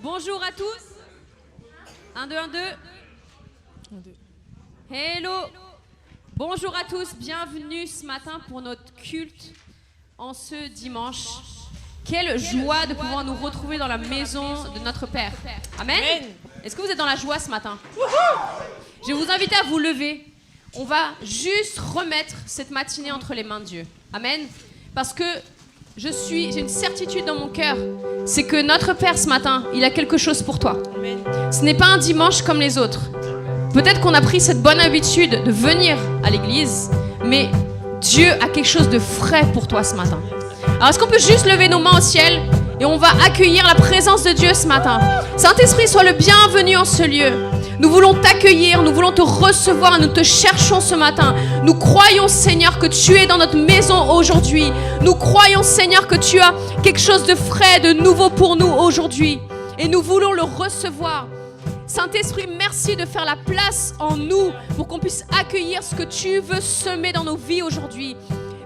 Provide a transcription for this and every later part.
Bonjour à tous. 1, 2, 1, 2. Hello. Bonjour à tous, bienvenue ce matin pour notre culte en ce dimanche. Quelle joie de pouvoir nous retrouver dans la maison de notre Père. Amen. Est-ce que vous êtes dans la joie ce matin? Je vais vous inviter à vous lever. On va juste remettre cette matinée entre les mains de Dieu. Amen. Parce que j'ai une certitude dans mon cœur, c'est que notre Père ce matin, il a quelque chose pour toi. Amen. Ce n'est pas un dimanche comme les autres. Peut-être qu'on a pris cette bonne habitude de venir à l'église, mais Dieu a quelque chose de frais pour toi ce matin. Alors est-ce qu'on peut juste lever nos mains au ciel et on va accueillir la présence de Dieu ce matin. Saint-Esprit, sois le bienvenu en ce lieu. Nous voulons t'accueillir, nous voulons te recevoir, nous te cherchons ce matin. Nous croyons, Seigneur, que tu es dans notre maison aujourd'hui. Nous croyons, Seigneur, que tu as quelque chose de frais, de nouveau pour nous aujourd'hui. Et nous voulons le recevoir. Saint-Esprit, merci de faire la place en nous pour qu'on puisse accueillir ce que tu veux semer dans nos vies aujourd'hui.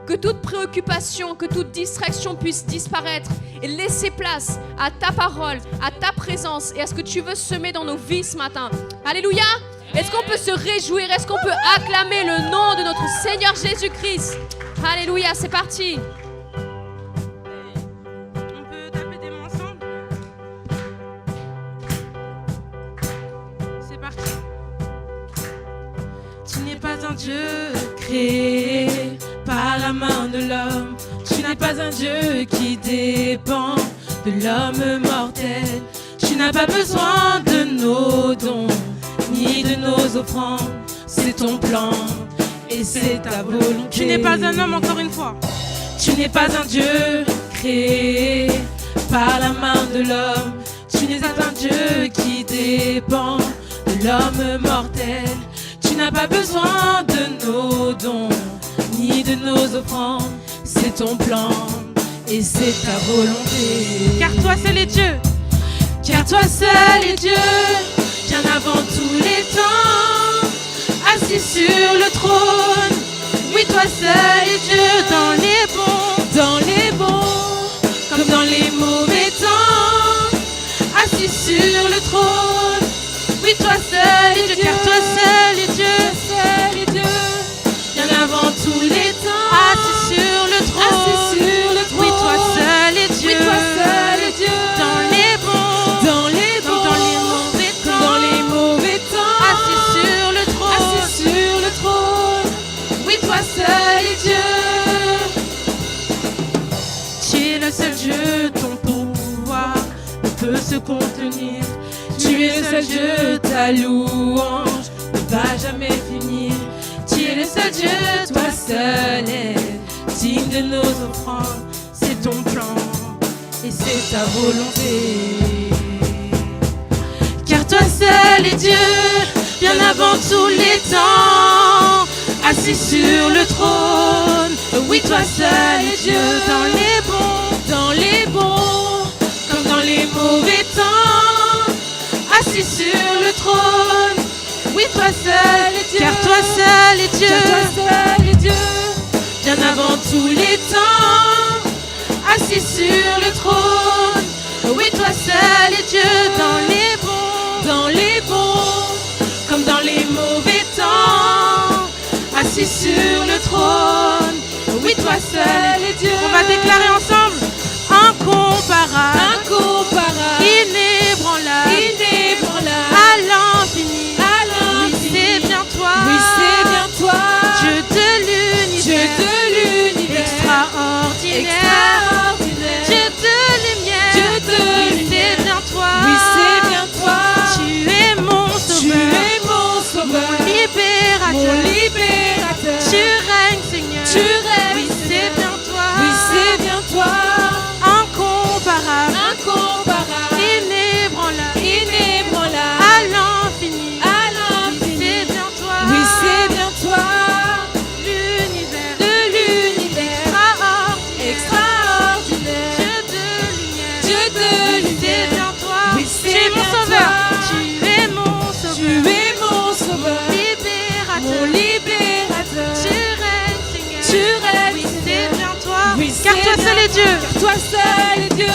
Que toute préoccupation, que toute distraction puisse disparaître et laisser place à ta parole, à ta présence et à ce que tu veux semer dans nos vies ce matin. Alléluia! Est-ce qu'on peut se réjouir? Est-ce qu'on peut acclamer le nom de notre Seigneur Jésus-Christ? Alléluia, c'est parti! On peut taper des mains ensemble? C'est parti. Tu n'es pas un Dieu créé par la main de l'homme. Tu n'es pas un Dieu qui dépend de l'homme mortel. Tu n'as pas besoin de nos dons ni de nos offrandes. C'est ton plan et c'est ta volonté. Tu n'es pas un homme, encore une fois. Tu n'es pas un Dieu créé par la main de l'homme. Tu n'es pas un Dieu qui dépend de l'homme mortel. Tu n'as pas besoin de nos dons ni de nos offrandes, c'est ton plan et c'est ta volonté. Car toi seul est Dieu, car toi seul est Dieu, bien avant tous les temps, assis sur le trône. Oui, toi seul est Dieu dans les bons, comme dans les mauvais temps, assis sur le trône. Oui, toi seul est Dieu, car toi seul est Dieu, bien avant tous les temps, assis sur le trône. Oui, toi seul est Dieu, dans les bons, dans les mauvais temps, assis sur le trône. Oui, toi seul est Dieu. Tu es le seul Dieu, ton pouvoir ne peut se contenir. Tu es le seul Dieu, ta louange ne va jamais finir. Tu es le seul Dieu, toi seul est digne de nos offrandes. C'est ton plan et c'est ta volonté. Car toi seul est Dieu, bien avant tous les temps, assis sur le trône. Oui, toi seul est Dieu dans les bons, comme dans les mauvais temps, assis sur le trône. Oui, toi seul est Dieu, car toi seul est Dieu, bien avant tous les temps, assis sur le trône. Oui, toi seul est Dieu dans les bons, comme dans les mauvais temps, assis sur le trône. Oui, toi seul est Dieu. On va déclarer ensemble: incomparable, inébranlable, à l'infini. Oui, c'est bien toi, Dieu de l'univers, extraordinaire, Dieu de lumière. Oui, c'est bien toi, tu es mon sauveur, mon libérateur, tu règnes, Seigneur. Oui, c'est bien toi, incomparable, inébranlable, à l'infini. Car toi seul est Dieu,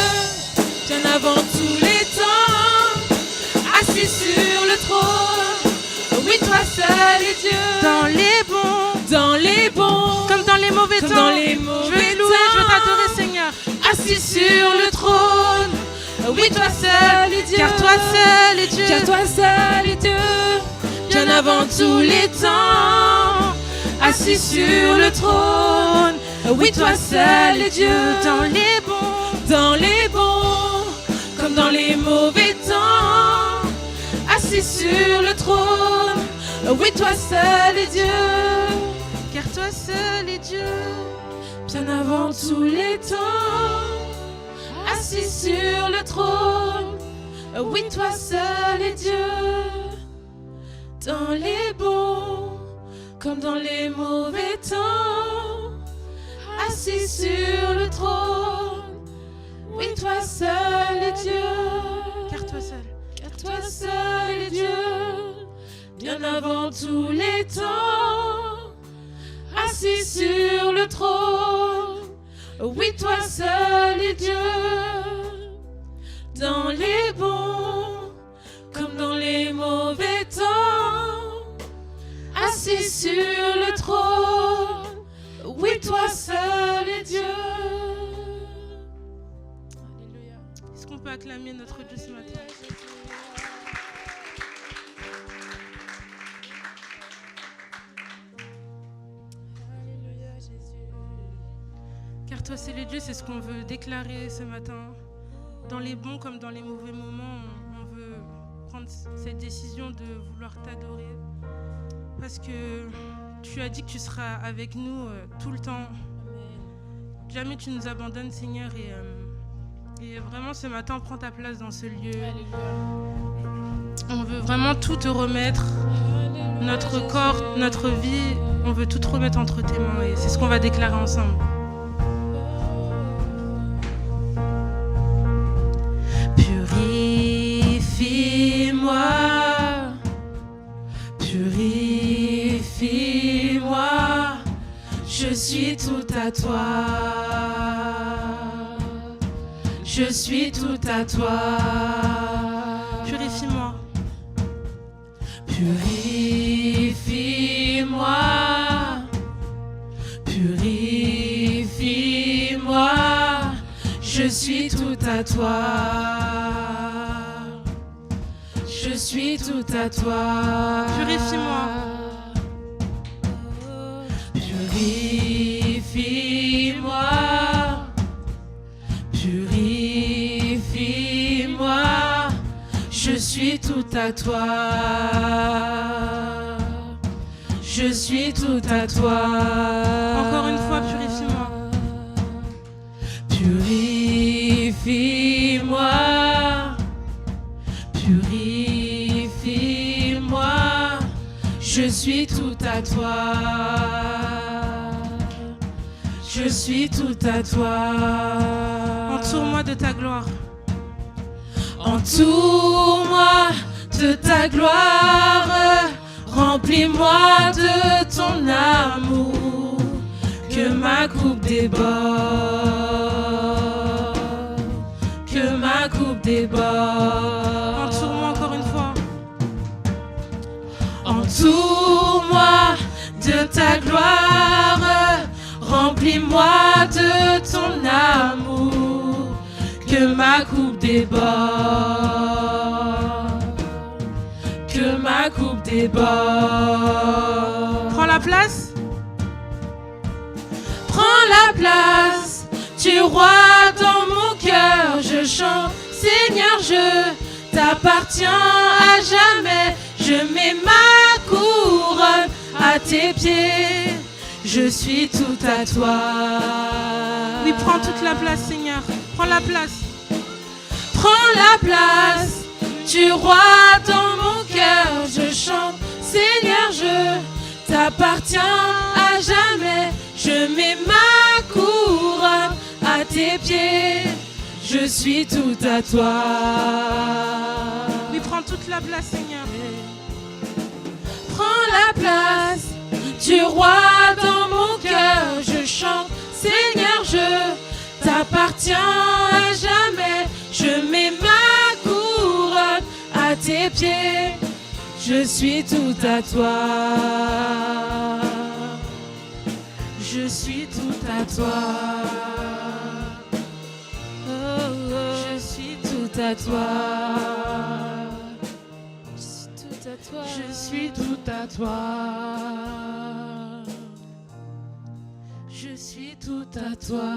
bien avant tous les temps, sur le trône. Oui, toi seul est Dieu. Car toi seul est Dieu. Car toi seul est Dieu. Bien avant tous les temps. Assis sur le trône. Oui, toi seul est Dieu. Dans les bons, comme dans les mauvais temps. Assis sur le trône. Oui, toi seul est Dieu. Car toi seul est Dieu. Bien avant tous les temps. Assis sur le trône. Oui, toi seul est Dieu. Dans les bons, comme dans les mauvais temps. Assis sur le trône. Oui, toi seul est Dieu. Car toi seul est Dieu. Bien avant tous les temps. Assis sur le trône. Oui, toi seul est Dieu. Dans les bons, comme dans les mauvais temps. Assis sur le trône. Oui, toi seul est Dieu. Alléluia. Est-ce qu'on peut acclamer notre Dieu ce matin? Alléluia, Jésus. Car toi c'est le Dieu, c'est ce qu'on veut déclarer ce matin. Dans les bons comme dans les mauvais moments, on veut prendre cette décision de vouloir t'adorer. Parce que tu as dit que tu seras avec nous tout le temps. Jamais tu nous abandonnes, Seigneur. Et vraiment, ce matin, prends ta place dans ce lieu. On veut vraiment tout te remettre. Notre corps, notre vie, on veut tout te remettre entre tes mains. Et c'est ce qu'on va déclarer ensemble. Purifie-moi. Purifie-moi, je suis tout à toi. Je suis tout à toi. Purifie-moi. Purifie-moi. Purifie-moi, je suis tout à toi. Je suis tout à toi. Purifie-moi. Purifie-moi. Purifie-moi. Je suis tout à toi. Je suis tout à toi. Encore une fois, purifie-moi. Purifie-moi. Purifie-moi, je suis tout à toi. Je suis tout à toi. Entoure-moi de ta gloire. Entoure-moi de ta gloire. Remplis-moi de ton amour. Que ma coupe déborde. Que ma coupe déborde. Entoure-moi encore une fois. Entoure-moi de ta gloire. Remplis-moi de ton amour. Que ma coupe déborde. Que ma coupe déborde. Prends la place. Prends la place du roi dans mon cœur. Je chante, Seigneur, je t'appartiens à jamais. Je mets ma couronne à tes pieds. Je suis tout à toi. Oui, prends toute la place, Seigneur. Prends la place. Prends la place du roi dans mon cœur. Je chante, Seigneur, je t'appartiens à jamais. Je mets ma couronne à tes pieds. Je suis tout à toi. Oui, prends toute la place, Seigneur. Prends la place du roi dans mon cœur. Je chante, Seigneur, je t'appartiens à jamais. Je mets ma couronne à tes pieds. Je suis tout à toi. Je suis tout à toi. Oh. à toi. Je suis tout à toi. Je suis tout à toi.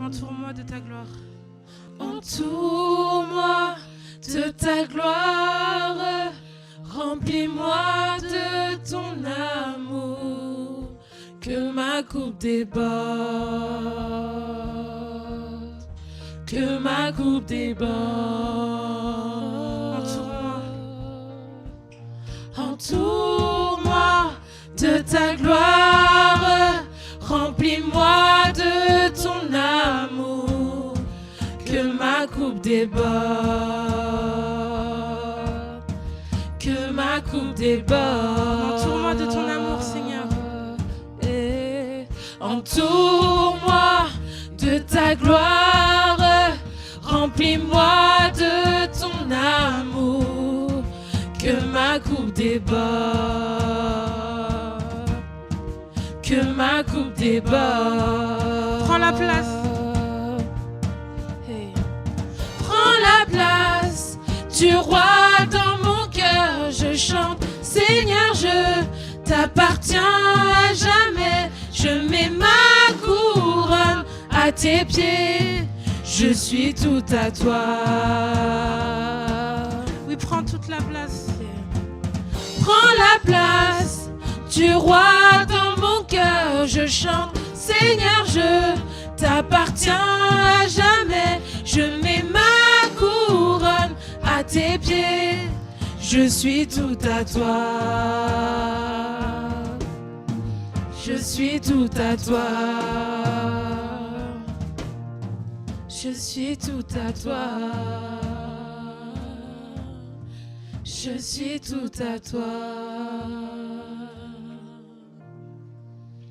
Entoure-moi de ta gloire. Entoure-moi de ta gloire. Remplis-moi de ton amour. Que ma coupe déborde. Que ma coupe déborde. Entoure-moi de ta gloire, remplis-moi de ton amour, que ma coupe déborde, que ma coupe déborde. Entoure-moi de ton amour, Seigneur. Entoure-moi de ta gloire, remplis-moi de ton amour, que ma coupe déborde, que ma coupe déborde. Prends la place. Hey. Prends la place du roi dans mon cœur. Je chante, Seigneur, je t'appartiens à jamais. Je mets ma couronne à tes pieds. Je suis tout à toi. Oui, prends toute la place. Prends la place du roi dans mon cœur. Je chante, Seigneur, je t'appartiens à jamais. Je mets ma couronne à tes pieds. Je suis tout à toi. Je suis tout à toi. Je suis tout à toi. Je suis tout à toi.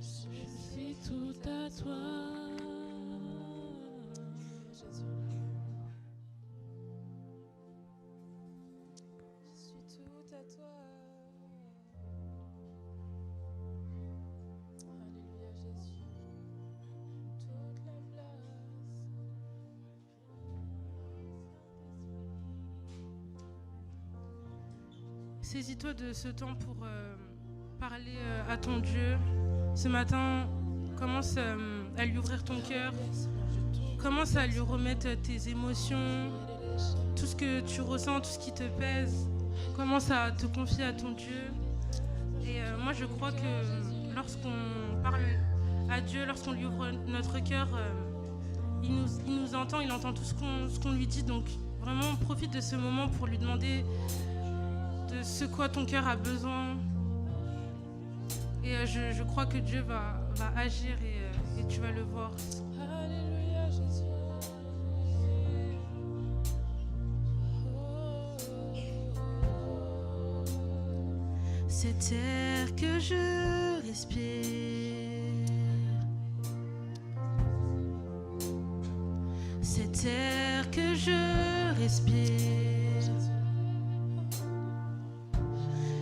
Je suis tout à toi. Je suis tout à toi. Alléluia Jésus. Toute la place. Saisis-toi de ce temps pour parler à ton Dieu. Ce matin, commence à lui ouvrir ton cœur. Commence à lui remettre tes émotions, tout ce que tu ressens, tout ce qui te pèse. Commence à te confier à ton Dieu. Et moi, je crois que lorsqu'on parle à Dieu, lorsqu'on lui ouvre notre cœur, il nous entend, il entend tout ce qu'on lui dit. Donc, vraiment, profite de ce moment pour lui demander de ce quoi ton cœur a besoin. Et je crois que Dieu va agir et tu vas le voir. Alléluia Jésus. Cet air que je respire, cet air que je respire,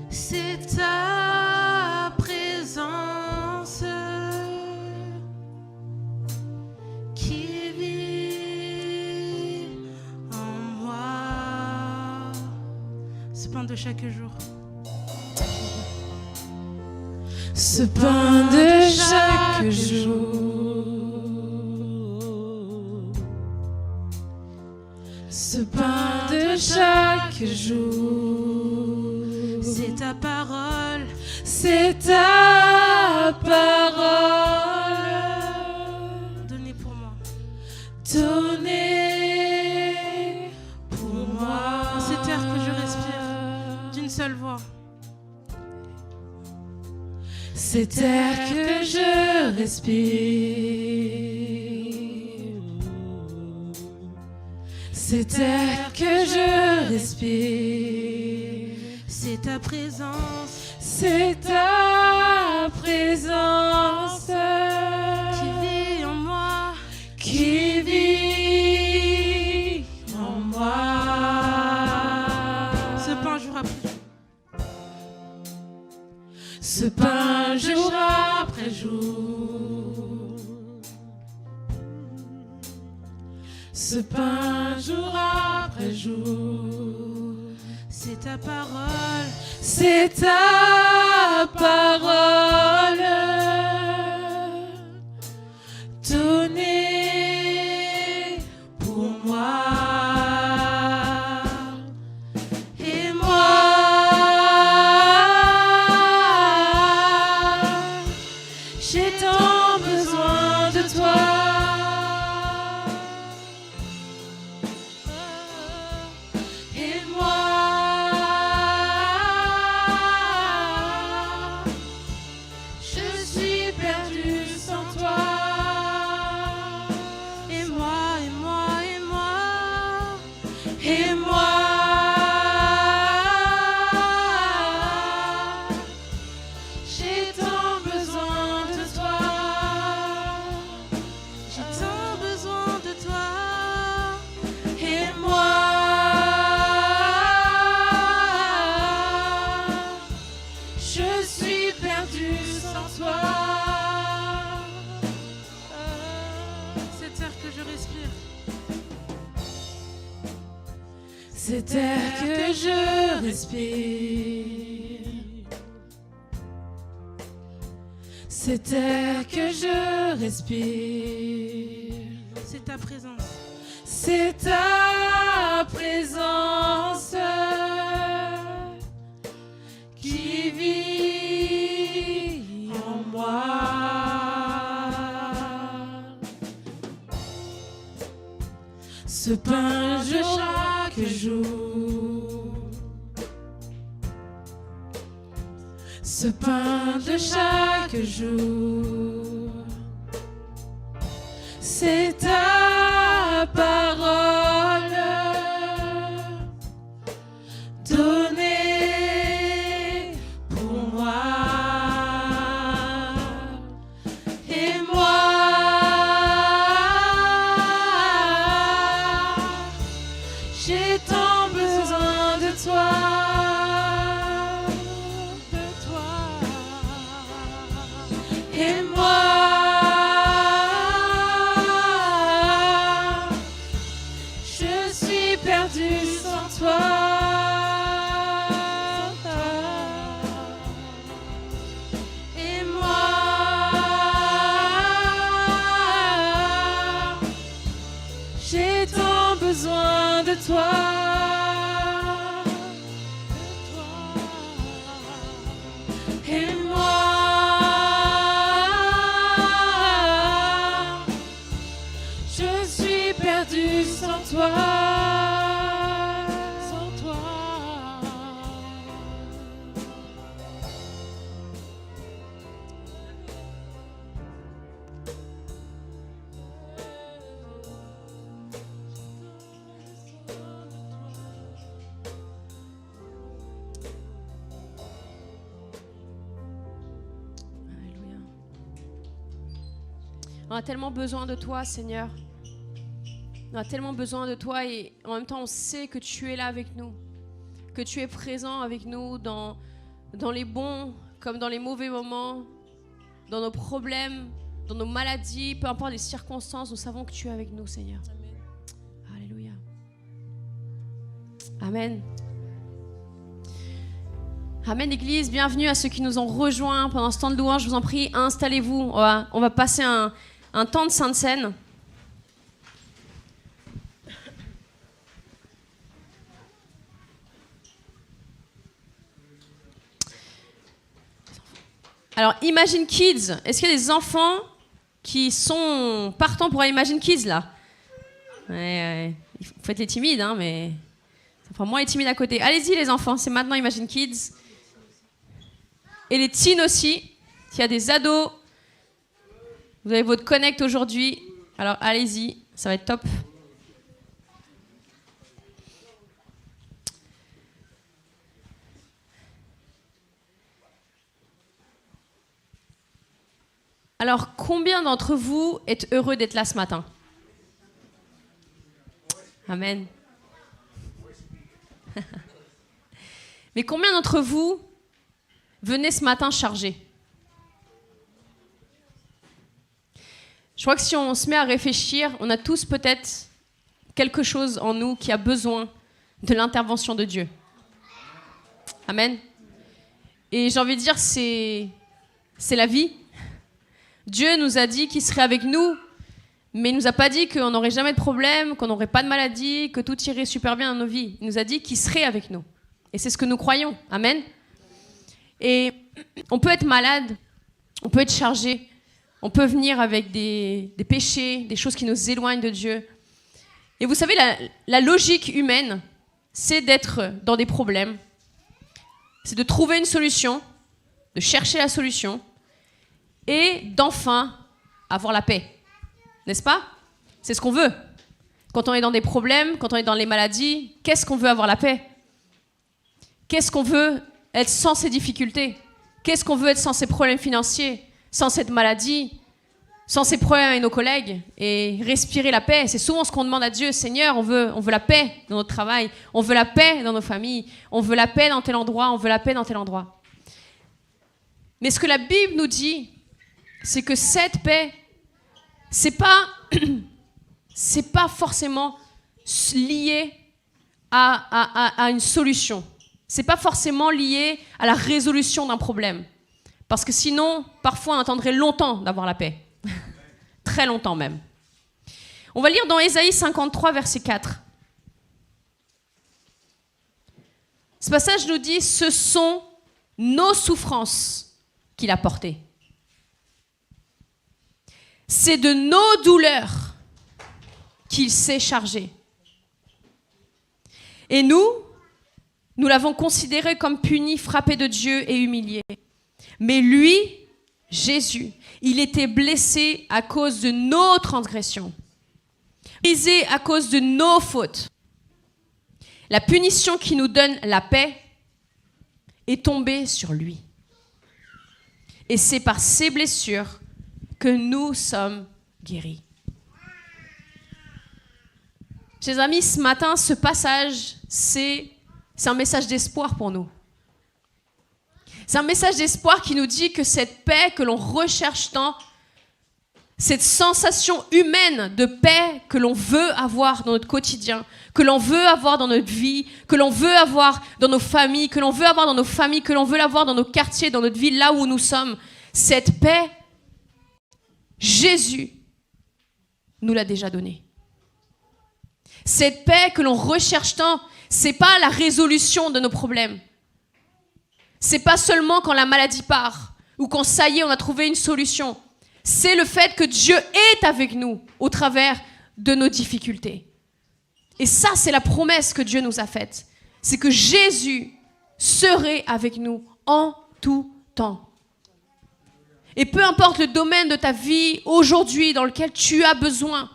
c'est ta présence qui vit en moi. Ce pain de chaque jour. Ce pain de chaque jour. Ce pain de chaque jour. C'est ta parole, c'est ta parole. Donnez pour moi. Donnez pour moi. Cet air que je respire d'une seule voix. Cet air que je respire. Cet air que je respire. C'est ta présence, c'est ta présence qui vit en moi, qui vit en moi. Ce pain jour après jour, ce pain jour après jour, ce ce pain jour après jour. C'est ta parole, c'est ta parole, donnée pour moi. Et moi, j'ai tant besoin de toi. Et moi, je suis perdue sans toi. Et moi, et moi, et moi, et moi, j'ai tant besoin de toi. J'ai tant besoin de toi. Et moi, je suis perdue sans toi. Cet air que je respire, cet air que je respire, cet air que je respire, c'est ta présence, c'est ta présence qui vit en moi. Ce pain je chaque jour, ce pain de chaque jour, c'est ta parole donnée pour moi. Et moi, j'ai tant besoin de toi. Et moi, je suis perdue sans toi. Et moi, j'ai tant besoin de toi. Et moi, je suis perdue sans toi. Sans toi. Alléluia. On a tellement besoin de toi, Seigneur. On a tellement besoin de toi et en même temps, on sait que tu es là avec nous. Que tu es présent avec nous dans les bons comme dans les mauvais moments, dans nos problèmes, dans nos maladies, peu importe les circonstances, nous savons que tu es avec nous, Seigneur. Amen. Alléluia. Amen. Amen, Église. Bienvenue à ceux qui nous ont rejoints pendant ce temps de louange. Je vous en prie, installez-vous. On va passer un temps de Sainte Seine. Alors, Imagine Kids, est-ce qu'il y a des enfants qui sont partants pour Imagine Kids, là? Ouais. Il faut être les timides, hein, mais... Enfin, moi, les timides à côté. Allez-y, les enfants, c'est maintenant Imagine Kids. Et les teens aussi. S'il y a des ados, vous avez votre connect aujourd'hui. Alors, allez-y, ça va être top. Alors, combien d'entre vous êtes heureux d'être là ce matin? Amen. Mais combien d'entre vous venez ce matin chargés? Je crois que si on se met à réfléchir, on a tous peut-être quelque chose en nous qui a besoin de l'intervention de Dieu. Amen. Et j'ai envie de dire, c'est la vie. Dieu nous a dit qu'il serait avec nous, mais il nous a pas dit qu'on n'aurait jamais de problème, qu'on n'aurait pas de maladie, que tout irait super bien dans nos vies. Il nous a dit qu'il serait avec nous. Et c'est ce que nous croyons. Amen. Et on peut être malade, on peut être chargé, on peut venir avec des péchés, des choses qui nous éloignent de Dieu. Et vous savez, la logique humaine, c'est d'être dans des problèmes, c'est de trouver une solution, de chercher la solution et d'enfin avoir la paix. N'est-ce pas? C'est ce qu'on veut. Quand on est dans des problèmes, quand on est dans les maladies, qu'est-ce qu'on veut? Avoir la paix. Qu'est-ce qu'on veut? Être sans ces difficultés. Qu'est-ce qu'on veut? Être sans ces problèmes financiers, sans cette maladie, sans ces problèmes avec nos collègues et respirer la paix. C'est souvent ce qu'on demande à Dieu. Seigneur, on veut la paix dans notre travail, on veut la paix dans nos familles, on veut la paix dans tel endroit, on veut la paix dans tel endroit. Mais ce que la Bible nous dit, c'est que cette paix, c'est pas forcément lié à une solution. C'est pas forcément lié à la résolution d'un problème. Parce que sinon, parfois, on attendrait longtemps d'avoir la paix. Très longtemps même. On va lire dans Ésaïe 53, verset 4. Ce passage nous dit « Ce sont nos souffrances qu'il a portées. C'est de nos douleurs qu'il s'est chargé. Et nous l'avons considéré comme puni, frappé de Dieu et humilié. Mais lui, Jésus, il était blessé à cause de nos transgressions, brisé à cause de nos fautes. La punition qui nous donne la paix est tombée sur lui. Et c'est par ses blessures que nous sommes guéris. Chers amis, ce matin, ce passage, c'est un message d'espoir pour nous. C'est un message d'espoir qui nous dit que cette paix que l'on recherche tant, cette sensation humaine de paix que l'on veut avoir dans notre quotidien, que l'on veut avoir dans notre vie, que l'on veut avoir dans nos familles, que l'on veut avoir dans nos familles, que l'on veut l'avoir dans nos quartiers, dans notre ville, là où nous sommes, cette paix, Jésus nous l'a déjà donnée. Cette paix que l'on recherche tant, c'est pas la résolution de nos problèmes. C'est pas seulement quand la maladie part ou quand ça y est, on a trouvé une solution. C'est le fait que Dieu est avec nous au travers de nos difficultés. Et ça, c'est la promesse que Dieu nous a faite. C'est que Jésus serait avec nous en tout temps. Et peu importe le domaine de ta vie aujourd'hui dans lequel tu as besoin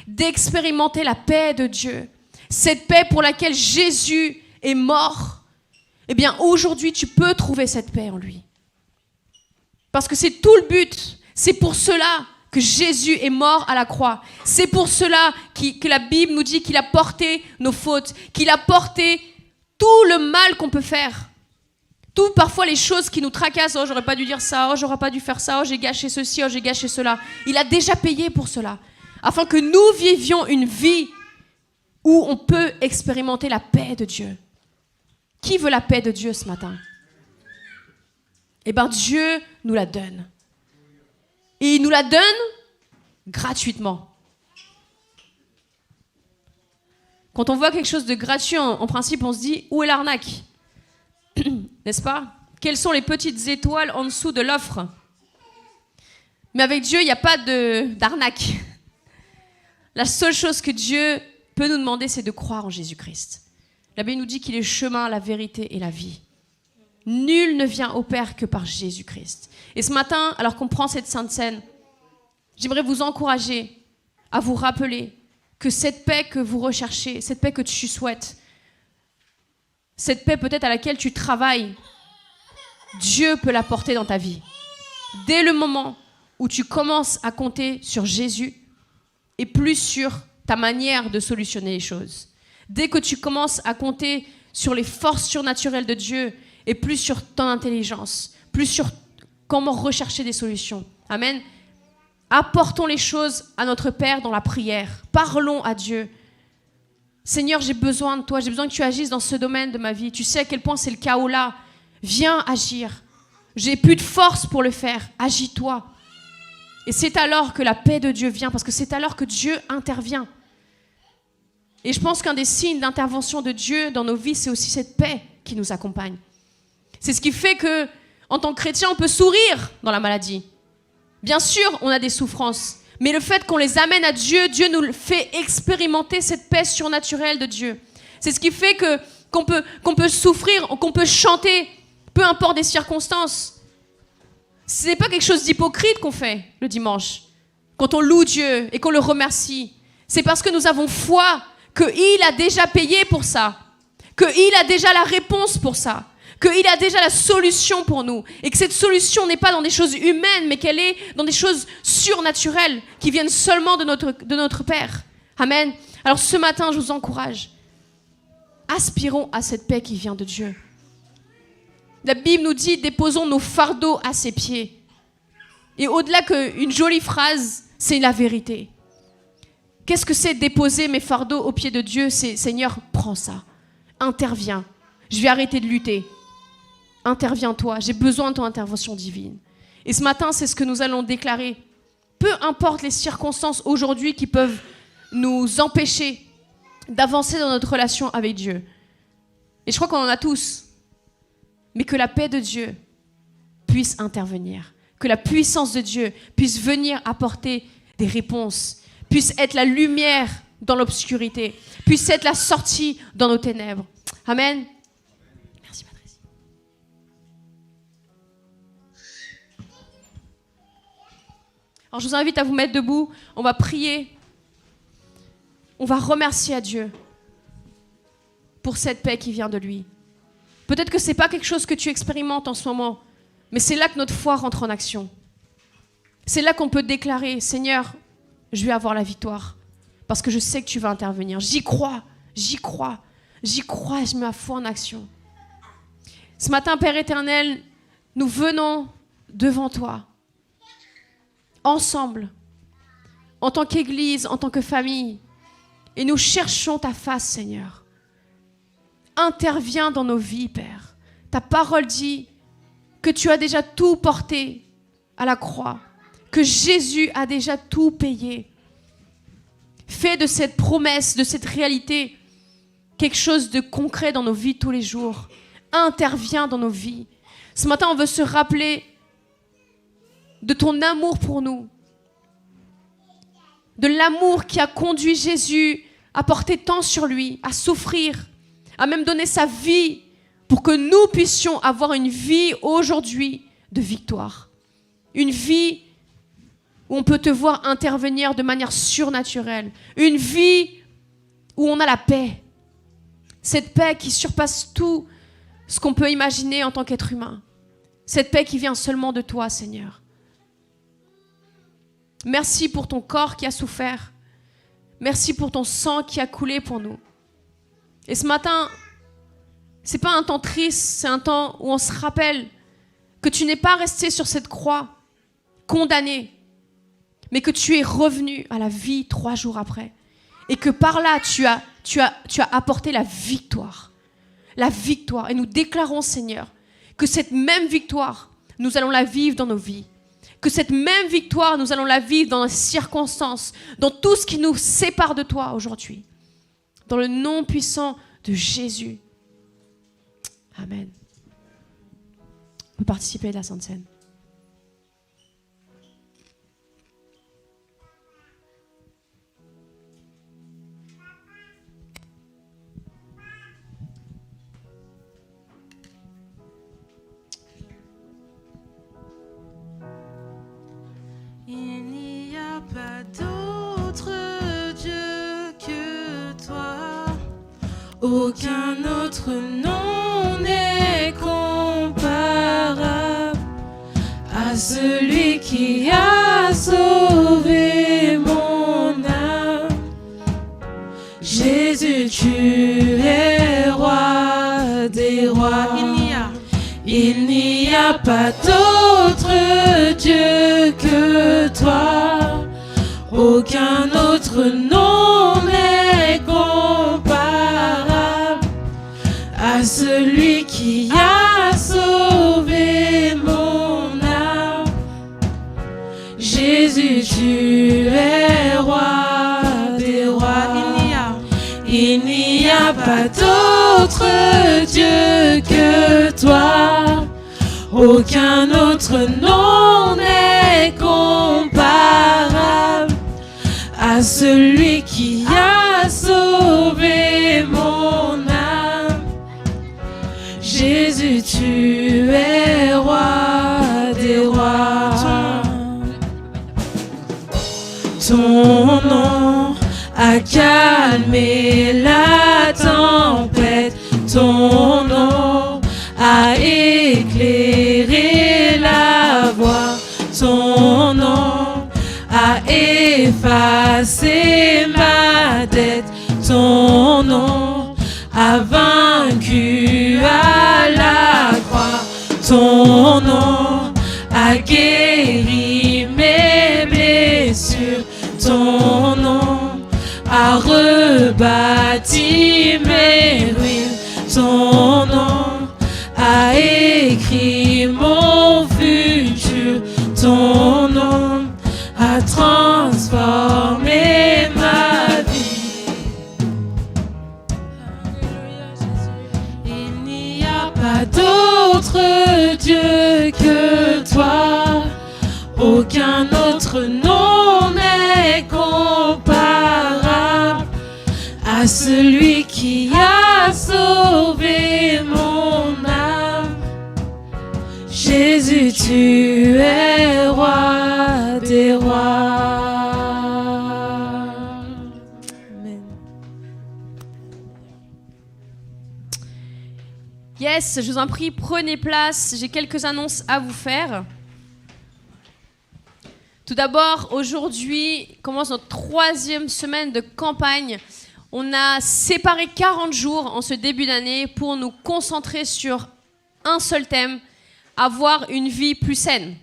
d'expérimenter la paix de Dieu, cette paix pour laquelle Jésus est mort, eh bien aujourd'hui tu peux trouver cette paix en lui. Parce que c'est tout le but. C'est pour cela que Jésus est mort à la croix. C'est pour cela que la Bible nous dit qu'il a porté nos fautes, qu'il a porté tout le mal qu'on peut faire. Tout parfois les choses qui nous tracassent. Oh, j'aurais pas dû dire ça. Oh, j'aurais pas dû faire ça. Oh, j'ai gâché ceci. Oh, j'ai gâché cela. Il a déjà payé pour cela. Afin que nous vivions une vie où on peut expérimenter la paix de Dieu. Qui veut la paix de Dieu ce matin? Eh bien, Dieu nous la donne. Et il nous la donne gratuitement. Quand on voit quelque chose de gratuit, en principe, on se dit, où est l'arnaque? N'est-ce pas? Quelles sont les petites étoiles en dessous de l'offre? Mais avec Dieu, il n'y a pas d'arnaque. La seule chose que Dieu peut nous demander, c'est de croire en Jésus-Christ. La Bible nous dit qu'il est le chemin, la vérité et la vie. Nul ne vient au Père que par Jésus-Christ. Et ce matin, alors qu'on prend cette sainte scène, j'aimerais vous encourager à vous rappeler que cette paix que vous recherchez, cette paix que tu souhaites, cette paix peut-être à laquelle tu travailles, Dieu peut l'apporter dans ta vie. Dès le moment où tu commences à compter sur Jésus et plus sur ta manière de solutionner les choses. Dès que tu commences à compter sur les forces surnaturelles de Dieu et plus sur ton intelligence, plus sur comment rechercher des solutions. Amen. Apportons les choses à notre Père dans la prière. Parlons à Dieu. Seigneur, j'ai besoin de toi, j'ai besoin que tu agisses dans ce domaine de ma vie. Tu sais à quel point c'est le chaos là. Viens agir. J'ai plus de force pour le faire. Agis-toi. Et c'est alors que la paix de Dieu vient, parce que c'est alors que Dieu intervient. Et je pense qu'un des signes d'intervention de Dieu dans nos vies, c'est aussi cette paix qui nous accompagne. C'est ce qui fait que, en tant que chrétien, on peut sourire dans la maladie. Bien sûr, on a des souffrances, mais le fait qu'on les amène à Dieu, Dieu nous fait expérimenter cette paix surnaturelle de Dieu. C'est ce qui fait qu'on peut souffrir, qu'on peut chanter, peu importe les circonstances. Ce n'est pas quelque chose d'hypocrite qu'on fait le dimanche, quand on loue Dieu et qu'on le remercie. C'est parce que nous avons foi qu'il a déjà payé pour ça, qu'il a déjà la réponse pour ça, qu'il a déjà la solution pour nous, et que cette solution n'est pas dans des choses humaines, mais qu'elle est dans des choses surnaturelles qui viennent seulement de notre Père. Amen. Alors ce matin, je vous encourage. Aspirons à cette paix qui vient de Dieu. La Bible nous dit, déposons nos fardeaux à ses pieds. Et au-delà qu'une jolie phrase, c'est la vérité. Qu'est-ce que c'est déposer mes fardeaux aux pieds de Dieu? C'est Seigneur, prends ça. Interviens. Je vais arrêter de lutter. Interviens-toi. J'ai besoin de ton intervention divine. Et ce matin, c'est ce que nous allons déclarer. Peu importe les circonstances aujourd'hui qui peuvent nous empêcher d'avancer dans notre relation avec Dieu. Et je crois qu'on en a tous. Mais que la paix de Dieu puisse intervenir. Que la puissance de Dieu puisse venir apporter des réponses. Puisse être la lumière dans l'obscurité. Puisse être la sortie dans nos ténèbres. Amen. Merci Patrice. Alors je vous invite à vous mettre debout. On va prier. On va remercier à Dieu pour cette paix qui vient de lui. Peut-être que ce n'est pas quelque chose que tu expérimentes en ce moment, mais c'est là que notre foi rentre en action. C'est là qu'on peut déclarer, Seigneur, je vais avoir la victoire, parce que je sais que tu vas intervenir. J'y crois, j'y crois, j'y crois et je mets ma foi en action. Ce matin, Père éternel, nous venons devant toi, ensemble, en tant qu'Église, en tant que famille, et nous cherchons ta face, Seigneur. Interviens dans nos vies, Père. Ta parole dit que tu as déjà tout porté à la croix, que Jésus a déjà tout payé. Fais de cette promesse, de cette réalité, quelque chose de concret dans nos vies tous les jours. Interviens dans nos vies. Ce matin, on veut se rappeler de ton amour pour nous, de l'amour qui a conduit Jésus à porter tant sur lui, à souffrir, à même donner sa vie pour que nous puissions avoir une vie aujourd'hui de victoire. Une vie où on peut te voir intervenir de manière surnaturelle. Une vie où on a la paix. Cette paix qui surpasse tout ce qu'on peut imaginer en tant qu'être humain. Cette paix qui vient seulement de toi, Seigneur. Merci pour ton corps qui a souffert. Merci pour ton sang qui a coulé pour nous. Et ce matin, c'est pas un temps triste, c'est un temps où on se rappelle que tu n'es pas resté sur cette croix condamné, mais que tu es revenu à la vie 3 jours après. Et que par là, tu as apporté la victoire. La victoire. Et nous déclarons, Seigneur, que cette même victoire, nous allons la vivre dans nos vies. Que cette même victoire, nous allons la vivre dans les circonstances, dans tout ce qui nous sépare de toi aujourd'hui. Dans le nom puissant de Jésus. Amen. On peut participer à la Sainte Seine. Il n'y a pas d'autre Dieu que toi. Aucun autre nom n'est comparable à celui qui a sauvé mon âme. Jésus, tu es roi des rois. Il n'y a pas d'autre Dieu que toi. Aucun autre nom n'est comparable Il n'y a pas d'autre Dieu que toi. Aucun autre nom n'est comparable à celui qui a sauvé mon âme. Jésus, tu es roi des rois. Ton nom a calmé la tempête. Ton nom a éclairé la voie. Ton nom a effacé ma dette. Ton nom a vaincu à la croix. Ton nom a guéri mes blessures. Ton nom a rebâti mes ruines. Ton nom a écrit mon futur. Ton nom a transformé ma vie. Alléluia, Jésus. Il n'y a pas d'autre Dieu que toi. Aucun autre nom n'est comparable à celui qui a sauvé mon âme. Jésus, tu es roi des rois. Amen. Yes, je vous en prie, prenez place. J'ai quelques annonces à vous faire. Tout d'abord, aujourd'hui commence notre 3e semaine de campagne. On a séparé 40 jours en ce début d'année pour nous concentrer sur un seul thème, avoir une vie plus saine.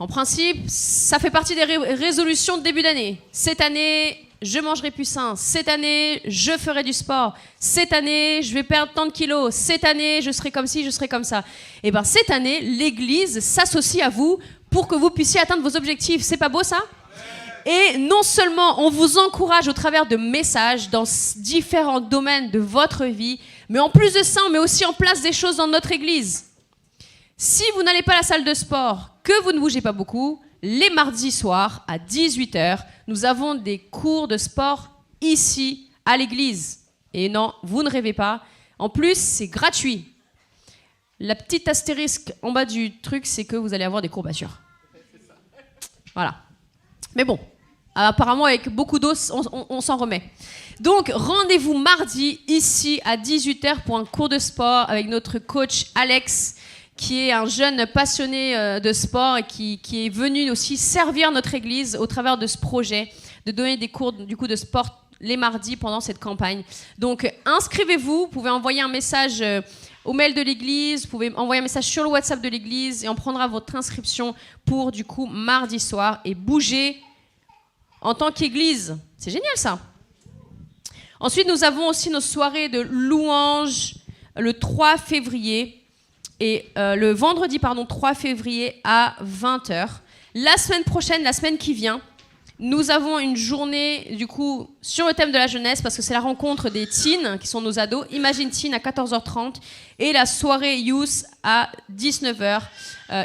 En principe, ça fait partie des résolutions de début d'année. Cette année, je mangerai plus sain. Cette année, je ferai du sport. Cette année, je vais perdre tant de kilos. Cette année, je serai comme ci, je serai comme ça. Et bien, cette année, l'Église s'associe à vous pour que vous puissiez atteindre vos objectifs. C'est pas beau, ça ? Et non seulement on vous encourage au travers de messages dans différents domaines de votre vie, mais en plus de ça, on met aussi en place des choses dans notre église. Si vous n'allez pas à la salle de sport, que vous ne bougez pas beaucoup, les mardis soirs à 18h, nous avons des cours de sport ici à l'église. Et non, vous ne rêvez pas. En plus, c'est gratuit. La petite astérisque en bas du truc, c'est que vous allez avoir des courbatures. Voilà. Mais bon, apparemment, avec beaucoup d'eau, on s'en remet. Donc, rendez-vous mardi, ici, à 18h, pour un cours de sport avec notre coach Alex, qui est un jeune passionné de sport et qui est venu aussi servir notre église au travers de ce projet, de donner des cours du coup, de sport les mardis pendant cette campagne. Donc, inscrivez-vous, vous pouvez envoyer un message au mail de l'église, vous pouvez envoyer un message sur le WhatsApp de l'église et on prendra votre inscription pour, du coup, mardi soir et bouger en tant qu'église. C'est génial, ça. Ensuite, nous avons aussi nos soirées de louanges le 3 février et le vendredi, 3 février à 20h. La semaine prochaine, la semaine qui vient, nous avons une journée, du coup, sur le thème de la jeunesse, parce que c'est la rencontre des teens, qui sont nos ados, Imagine Teen à 14h30, et la soirée Youth à 19h,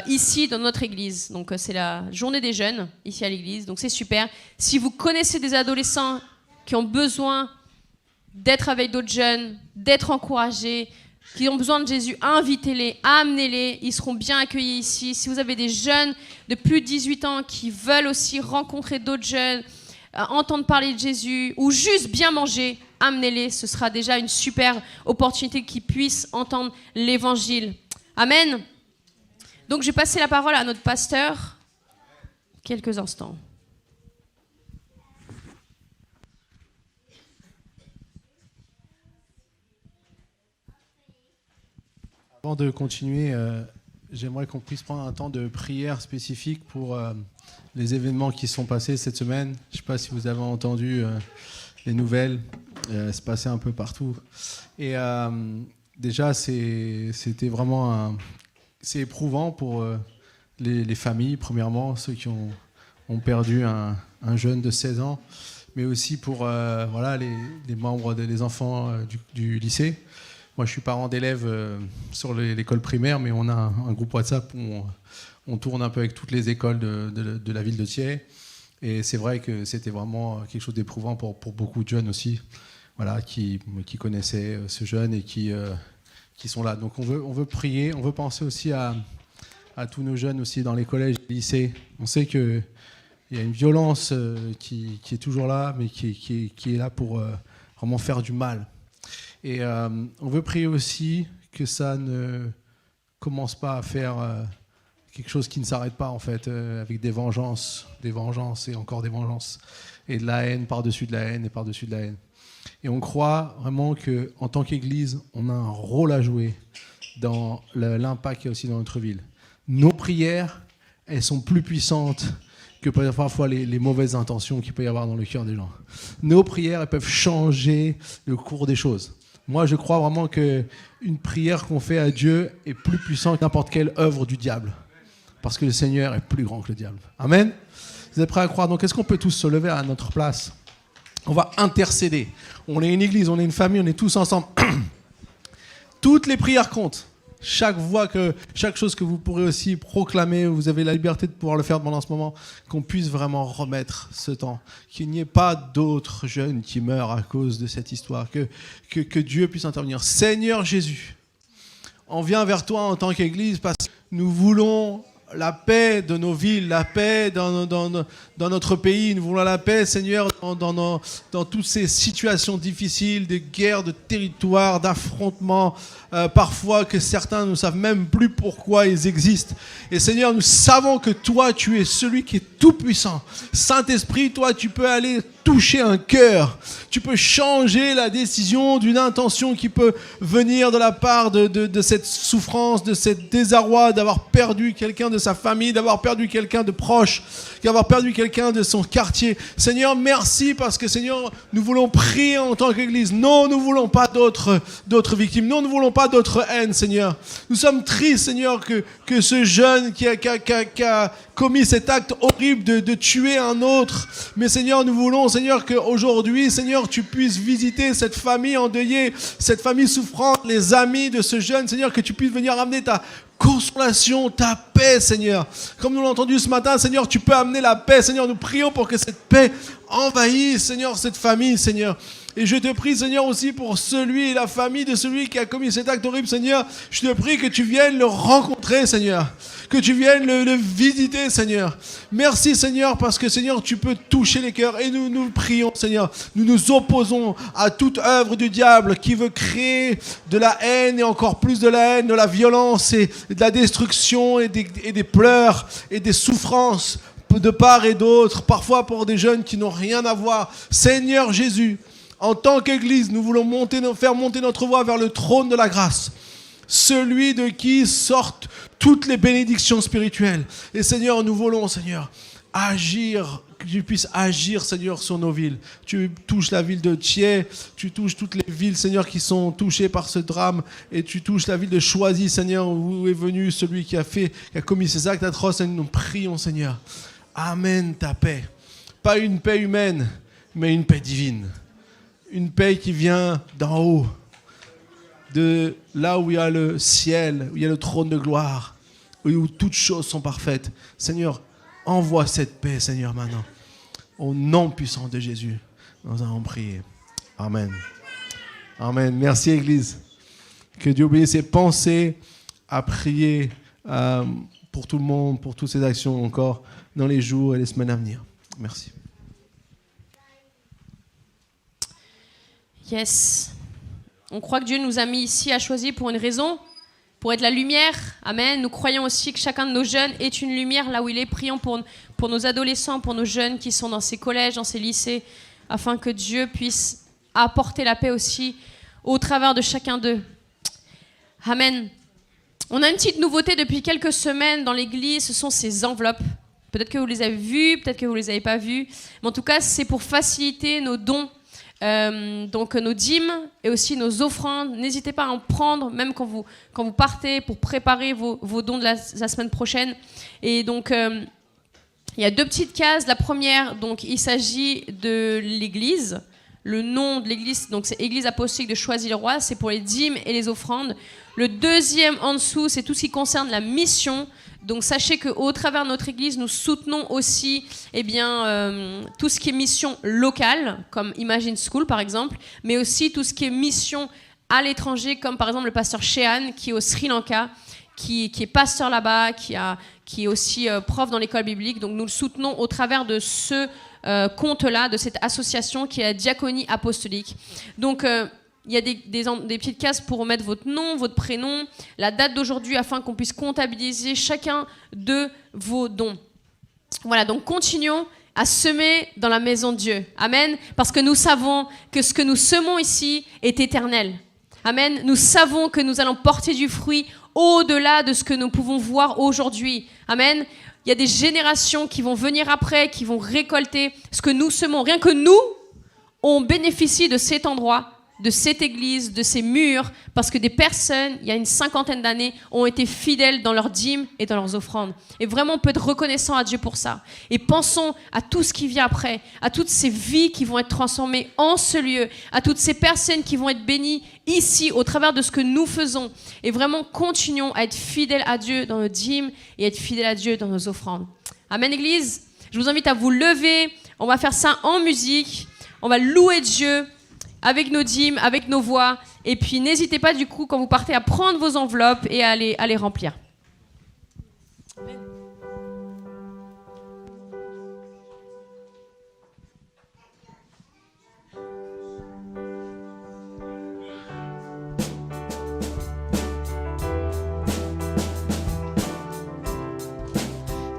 ici, dans notre église. Donc, c'est la journée des jeunes, ici à l'église, donc c'est super. Si vous connaissez des adolescents qui ont besoin d'être avec d'autres jeunes, d'être encouragés, qui ont besoin de Jésus, invitez-les, amenez-les, ils seront bien accueillis ici. Si vous avez des jeunes de plus de 18 ans qui veulent aussi rencontrer d'autres jeunes, entendre parler de Jésus, ou juste bien manger, amenez-les, ce sera déjà une super opportunité qu'ils puissent entendre l'évangile. Amen. Donc je vais passer la parole à notre pasteur, quelques instants. Avant de continuer, j'aimerais qu'on puisse prendre un temps de prière spécifique pour les événements qui sont passés cette semaine. Je ne sais pas si vous avez entendu les nouvelles, se passer un peu partout. Et déjà, c'était vraiment c'est éprouvant pour les familles, premièrement, ceux qui ont perdu un jeune de 16 ans. mais aussi pour les membres des enfants du lycée. Moi, je suis parent d'élèves sur l'école primaire, mais on a un groupe WhatsApp où on tourne un peu avec toutes les écoles de la ville de Thiers. Et c'est vrai que c'était vraiment quelque chose d'éprouvant pour beaucoup de jeunes aussi, voilà, qui connaissaient ce jeune et qui sont là. Donc on veut prier, on veut penser aussi à tous nos jeunes aussi dans les collèges et les lycées. On sait qu'il y a une violence qui est toujours là, mais qui est là pour vraiment faire du mal. Et on veut prier aussi que ça ne commence pas à faire quelque chose qui ne s'arrête pas, en fait, avec des vengeances et encore des vengeances, et de la haine par-dessus de la haine et par-dessus de la haine. Et on croit vraiment qu'en tant qu'Église, on a un rôle à jouer dans l'impact qu'il y a aussi dans notre ville. Nos prières, elles sont plus puissantes que parfois les mauvaises intentions qu'il peut y avoir dans le cœur des gens. Nos prières, elles peuvent changer le cours des choses. Moi, je crois vraiment qu'une prière qu'on fait à Dieu est plus puissante que n'importe quelle œuvre du diable. Parce que le Seigneur est plus grand que le diable. Amen. Vous êtes prêts à croire? Donc, est-ce qu'on peut tous se lever à notre place? On va intercéder. On est une église, on est une famille, on est tous ensemble. Toutes les prières comptent. Chaque chose que vous pourrez aussi proclamer, vous avez la liberté de pouvoir le faire pendant ce moment, qu'on puisse vraiment remettre ce temps, qu'il n'y ait pas d'autres jeunes qui meurent à cause de cette histoire, que Dieu puisse intervenir. Seigneur Jésus, on vient vers toi en tant qu'Église parce que nous voulons la paix de nos villes, la paix dans notre pays. Nous voulons la paix, Seigneur, dans toutes ces situations difficiles, de guerre, de territoire, d'affrontements, parfois que certains ne savent même plus pourquoi ils existent. Et Seigneur, nous savons que toi, tu es celui qui est tout puissant. Saint-Esprit, toi, tu peux aller toucher un cœur. Tu peux changer la décision d'une intention qui peut venir de la part de cette souffrance, de cette désarroi, d'avoir perdu quelqu'un de sa famille, d'avoir perdu quelqu'un de proche, d'avoir perdu quelqu'un de son quartier. Seigneur, merci parce que, Seigneur, nous voulons prier en tant qu'Église. Non, nous ne voulons pas d'autres victimes. Non, nous ne voulons pas d'autres haines, Seigneur. Nous sommes tristes, Seigneur, que ce jeune qui a commis cet acte horrible de tuer un autre. Mais Seigneur, nous voulons, Seigneur, qu'aujourd'hui, Seigneur, tu puisses visiter cette famille endeuillée, cette famille souffrante, les amis de ce jeune, Seigneur, que tu puisses venir amener ta consolation, ta paix, Seigneur. Comme nous l'avons entendu ce matin, Seigneur, tu peux amener la paix, Seigneur. Nous prions pour que cette paix envahisse, Seigneur, cette famille, Seigneur. Et je te prie, Seigneur, aussi pour celui et la famille de celui qui a commis cet acte horrible, Seigneur. Je te prie que tu viennes le rencontrer, Seigneur. Que tu viennes le visiter, Seigneur. Merci, Seigneur, parce que, Seigneur, tu peux toucher les cœurs. Et nous prions, Seigneur. Nous nous opposons à toute œuvre du diable qui veut créer de la haine et encore plus de la haine, de la violence et de la destruction et des pleurs et des souffrances de part et d'autre, parfois pour des jeunes qui n'ont rien à voir. Seigneur Jésus, en tant qu'Église, nous voulons faire monter notre voix vers le trône de la grâce, celui de qui sortent toutes les bénédictions spirituelles. Et Seigneur, nous voulons, Seigneur, agir, que tu puisses agir, Seigneur, sur nos villes. Tu touches la ville de Thiers, tu touches toutes les villes, Seigneur, qui sont touchées par ce drame, et tu touches la ville de Choisy, Seigneur, où est venu celui qui a commis ces actes atroces. Et nous prions, Seigneur, amène ta paix. Pas une paix humaine, mais une paix divine. Une paix qui vient d'en haut, de là où il y a le ciel, où il y a le trône de gloire, où toutes choses sont parfaites. Seigneur, envoie cette paix, Seigneur, maintenant. Au nom puissant de Jésus, nous allons prier. Amen. Amen. Merci, Église. Que Dieu bénisse et pensez à prier pour tout le monde, pour toutes ces actions encore dans les jours et les semaines à venir. Merci. Yes. On croit que Dieu nous a mis ici à Choisy pour une raison, pour être la lumière. Amen. Nous croyons aussi que chacun de nos jeunes est une lumière là où il est. Prions pour nos adolescents, pour nos jeunes qui sont dans ces collèges, dans ces lycées, afin que Dieu puisse apporter la paix aussi au travers de chacun d'eux. Amen. On a une petite nouveauté depuis quelques semaines dans l'église, ce sont ces enveloppes. Peut-être que vous les avez vues, peut-être que vous ne les avez pas vues. Mais en tout cas, c'est pour faciliter nos dons. Donc nos dîmes et aussi nos offrandes, n'hésitez pas à en prendre même quand vous partez pour préparer vos dons de la semaine prochaine. Et donc il Il y a 2 petites cases. La première, donc, il s'agit de l'église. Le nom de l'église, donc c'est Église apostolique de Choisy-le-Roi, c'est pour les dîmes et les offrandes. Le deuxième en dessous, c'est tout ce qui concerne la mission. Donc sachez qu'au travers de notre église, nous soutenons aussi tout ce qui est mission locale, comme Imagine School par exemple, mais aussi tout ce qui est mission à l'étranger, comme par exemple le pasteur Shehan qui est au Sri Lanka, qui est pasteur là-bas, qui est aussi prof dans l'école biblique. Donc nous le soutenons au travers de ce compte-là, de cette association qui est la Diaconie apostolique. Donc il y a des petites cases pour mettre votre nom, votre prénom, la date d'aujourd'hui afin qu'on puisse comptabiliser chacun de vos dons. Voilà, donc continuons à semer dans la maison de Dieu. Amen. Parce que nous savons que ce que nous semons ici est éternel. Amen. Nous savons que nous allons porter du fruit au-delà de ce que nous pouvons voir aujourd'hui. Amen. Il y a des générations qui vont venir après, qui vont récolter ce que nous semons. Rien que nous, on bénéficie de cet endroit, de cette église, de ces murs, parce que des personnes, il y a une 50aine d'années, ont été fidèles dans leurs dîmes et dans leurs offrandes. Et vraiment, on peut être reconnaissant à Dieu pour ça. Et pensons à tout ce qui vient après, à toutes ces vies qui vont être transformées en ce lieu, à toutes ces personnes qui vont être bénies ici, au travers de ce que nous faisons. Et vraiment, continuons à être fidèles à Dieu dans nos dîmes et être fidèles à Dieu dans nos offrandes. Amen, Église. Je vous invite à vous lever. On va faire ça en musique. On va louer Dieu avec nos dîmes, avec nos voix. Et puis, n'hésitez pas, du coup, quand vous partez, à prendre vos enveloppes et à les remplir. Amen.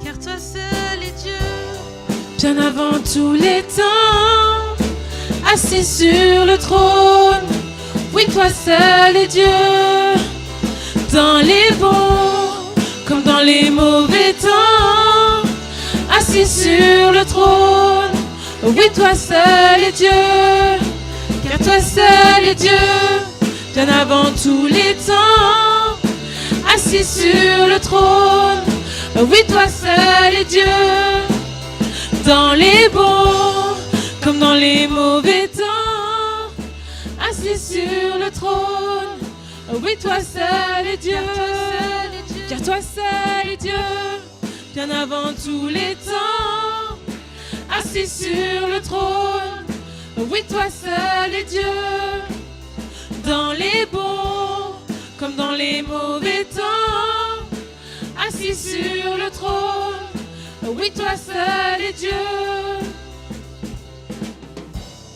Car toi seul est Dieu, bien avant tous les temps, assis sur le trône. Oui, toi seul est Dieu, dans les bons comme dans les mauvais temps, assis sur le trône. Oui, toi seul est Dieu, car toi seul est Dieu, bien avant tous les temps, assis sur le trône. Oui, toi seul est Dieu, dans les bons comme dans les mauvais temps, assis sur le trône. Oui, toi seul est Dieu, car toi seul est Dieu, bien avant tous les temps, assis sur le trône. Oui, toi seul est Dieu, dans les bons comme dans les mauvais temps, assis sur le trône. Oui, toi seul est Dieu.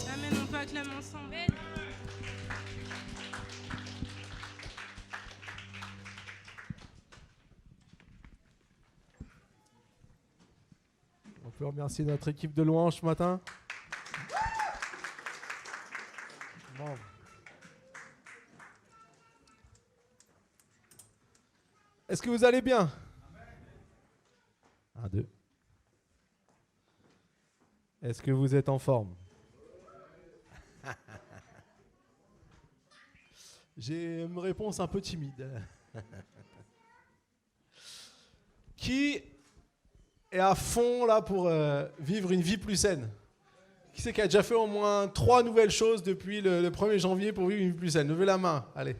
Amen, on peut acclamer ensemble. On peut remercier notre équipe de louanges ce matin. Bon. Est-ce que vous allez bien? 1, 2. Est-ce que vous êtes en forme? J'ai une réponse un peu timide. Qui est à fond là pour vivre une vie plus saine? Qui c'est qui a déjà fait au moins 3 nouvelles choses depuis le 1er janvier pour vivre une vie plus saine? Levez la main, allez.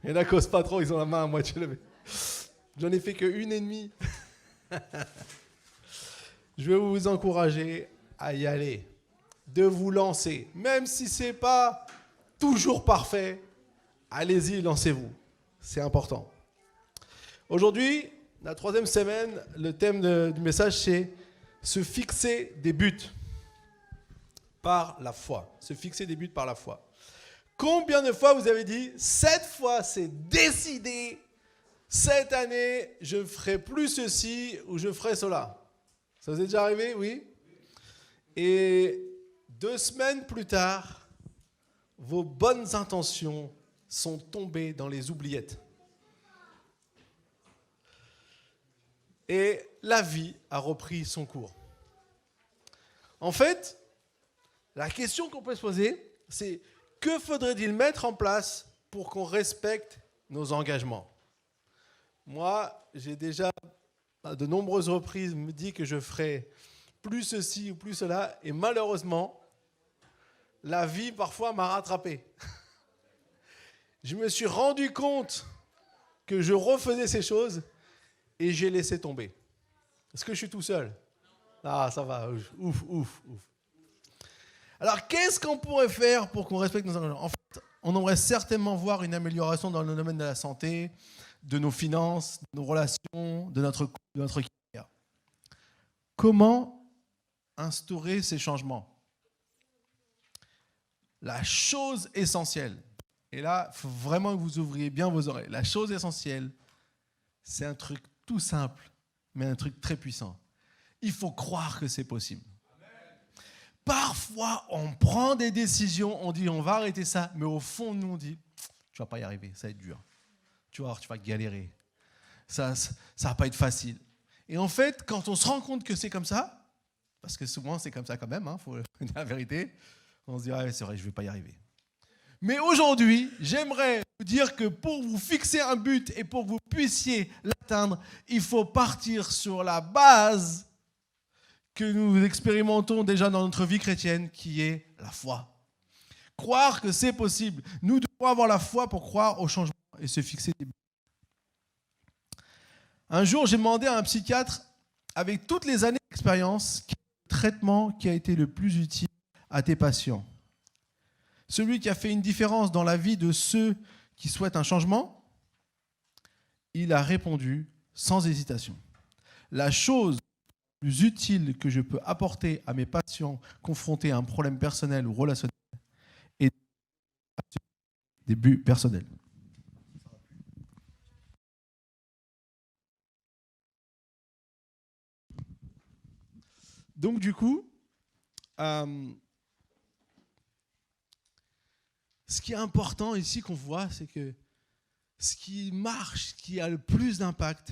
Il y en a qui n'osent pas trop, ils ont la main à moitié levée. J'en ai fait que 1,5. Je vais vous encourager à y aller, de vous lancer. Même si ce n'est pas toujours parfait, allez-y, lancez-vous. C'est important. Aujourd'hui, la 3e semaine, le thème du message, c'est se fixer des buts par la foi. Se fixer des buts par la foi. Combien de fois vous avez dit, cette fois, c'est décidé, cette année, je ne ferai plus ceci ou je ferai cela? Ça vous est déjà arrivé? Oui. Et 2 semaines plus tard, vos bonnes intentions sont tombées dans les oubliettes. Et la vie a repris son cours. En fait, la question qu'on peut se poser, c'est que faudrait-il mettre en place pour qu'on respecte nos engagements? Moi, j'ai déjà à de nombreuses reprises, me dit que je ferai plus ceci ou plus cela. Et malheureusement, la vie parfois m'a rattrapé. Je me suis rendu compte que je refaisais ces choses et j'ai laissé tomber. Est-ce que je suis tout seul? Ah, ça va. Ouf. Alors, qu'est-ce qu'on pourrait faire pour qu'on respecte nos engagements? En fait, on aimerait certainement voir une amélioration dans le domaine de la santé, de nos finances, de nos relations, de notre carrière. Comment instaurer ces changements? La chose essentielle, et là, il faut vraiment que vous ouvriez bien vos oreilles. La chose essentielle, c'est un truc tout simple, mais un truc très puissant. Il faut croire que c'est possible. Parfois, on prend des décisions, on dit on va arrêter ça, mais au fond, nous on dit tu vas pas y arriver, ça va être dur. Tu vas voir, tu vas galérer. Ça va pas être facile. Et en fait, quand on se rend compte que c'est comme ça, parce que souvent c'est comme ça quand même, faut dire la vérité, on se dit ah, c'est vrai, je vais pas y arriver. Mais aujourd'hui, j'aimerais vous dire que pour vous fixer un but et pour que vous puissiez l'atteindre, il faut partir sur la base que nous expérimentons déjà dans notre vie chrétienne, qui est la foi. Croire que c'est possible. Nous devons avoir la foi pour croire au changement et se fixer des buts. Un jour, j'ai demandé à un psychiatre, avec toutes les années d'expérience, quel est le traitement qui a été le plus utile à tes patients. Celui qui a fait une différence dans la vie de ceux qui souhaitent un changement, il a répondu sans hésitation. La chose plus utile que je peux apporter à mes patients confrontés à un problème personnel ou relationnel est des buts personnels. Donc du coup, ce qui est important ici qu'on voit, c'est que ce qui marche, ce qui a le plus d'impact,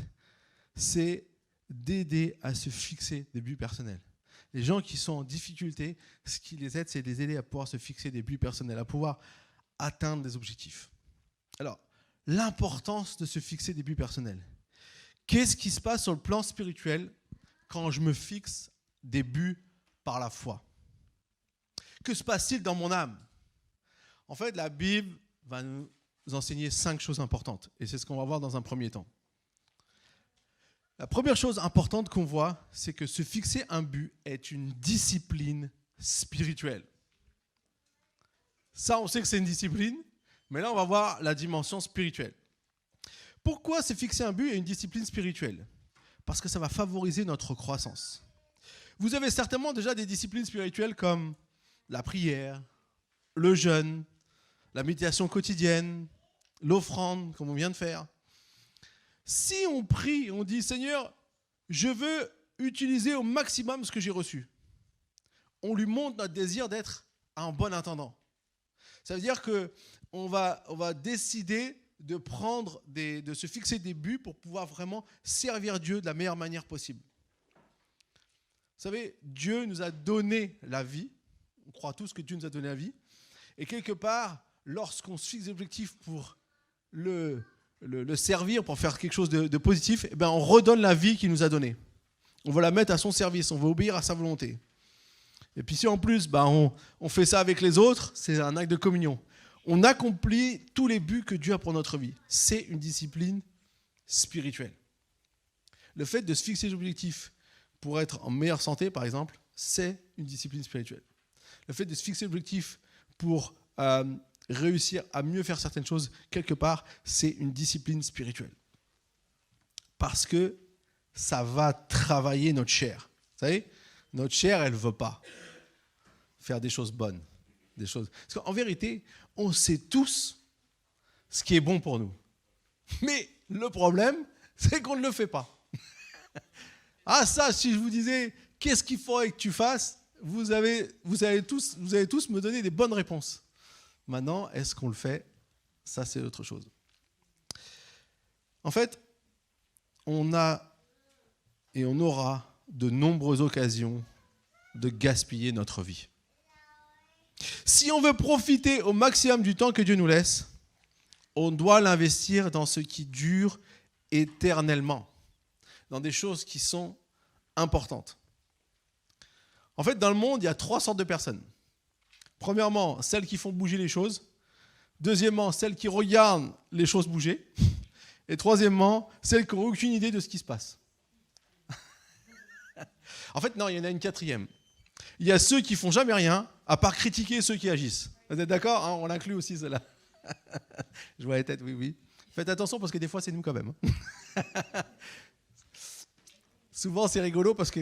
c'est d'aider à se fixer des buts personnels. Les gens qui sont en difficulté, ce qui les aide, c'est de les aider à pouvoir se fixer des buts personnels, à pouvoir atteindre des objectifs. Alors, l'importance de se fixer des buts personnels. Qu'est-ce qui se passe sur le plan spirituel quand je me fixe des buts par la foi? Que se passe-t-il dans mon âme? En fait, la Bible va nous enseigner 5 choses importantes, et c'est ce qu'on va voir dans un premier temps. La première chose importante qu'on voit, c'est que se fixer un but est une discipline spirituelle. Ça, on sait que c'est une discipline, mais là, on va voir la dimension spirituelle. Pourquoi se fixer un but est une discipline spirituelle? Parce que ça va favoriser notre croissance. Vous avez certainement déjà des disciplines spirituelles comme la prière, le jeûne, la méditation quotidienne, l'offrande, comme on vient de faire. Si on prie, on dit « Seigneur, je veux utiliser au maximum ce que j'ai reçu », on lui montre notre désir d'être un bon intendant. Ça veut dire qu'on va décider de se fixer des buts pour pouvoir vraiment servir Dieu de la meilleure manière possible. Vous savez, Dieu nous a donné la vie. On croit tous que Dieu nous a donné la vie. Et quelque part, lorsqu'on se fixe des objectifs pour le servir, pour faire quelque chose de positif, eh bien, on redonne la vie qu'il nous a donnée. On va la mettre à son service, on va obéir à sa volonté. Et puis si en plus, on fait ça avec les autres, c'est un acte de communion. On accomplit tous les buts que Dieu a pour notre vie. C'est une discipline spirituelle. Le fait de se fixer des objectifs pour être en meilleure santé, par exemple, c'est une discipline spirituelle. Le fait de se fixer des objectifs pour réussir à mieux faire certaines choses, quelque part, c'est une discipline spirituelle. Parce que ça va travailler notre chair. Vous savez, notre chair, elle ne veut pas faire des choses bonnes. Parce qu'en vérité, on sait tous ce qui est bon pour nous. Mais le problème, c'est qu'on ne le fait pas. Ah ça, si je vous disais, qu'est-ce qu'il faudrait que tu fasses, vous allez tous me donner des bonnes réponses. Maintenant, est-ce qu'on le fait? Ça, c'est autre chose. En fait, on a et on aura de nombreuses occasions de gaspiller notre vie. Si on veut profiter au maximum du temps que Dieu nous laisse, on doit l'investir dans ce qui dure éternellement. dans des choses qui sont importantes. En fait, dans le monde, il y a 3 sortes de personnes. Premièrement, celles qui font bouger les choses. Deuxièmement, celles qui regardent les choses bouger. Et troisièmement, celles qui n'ont aucune idée de ce qui se passe. En fait, non, il y en a une quatrième. Il y a ceux qui font jamais rien, à part critiquer ceux qui agissent. Vous êtes d'accord, hein? On l'inclut aussi, cela. Je vois les têtes, oui, oui. Faites attention parce que des fois, c'est nous quand même. Souvent, c'est rigolo parce que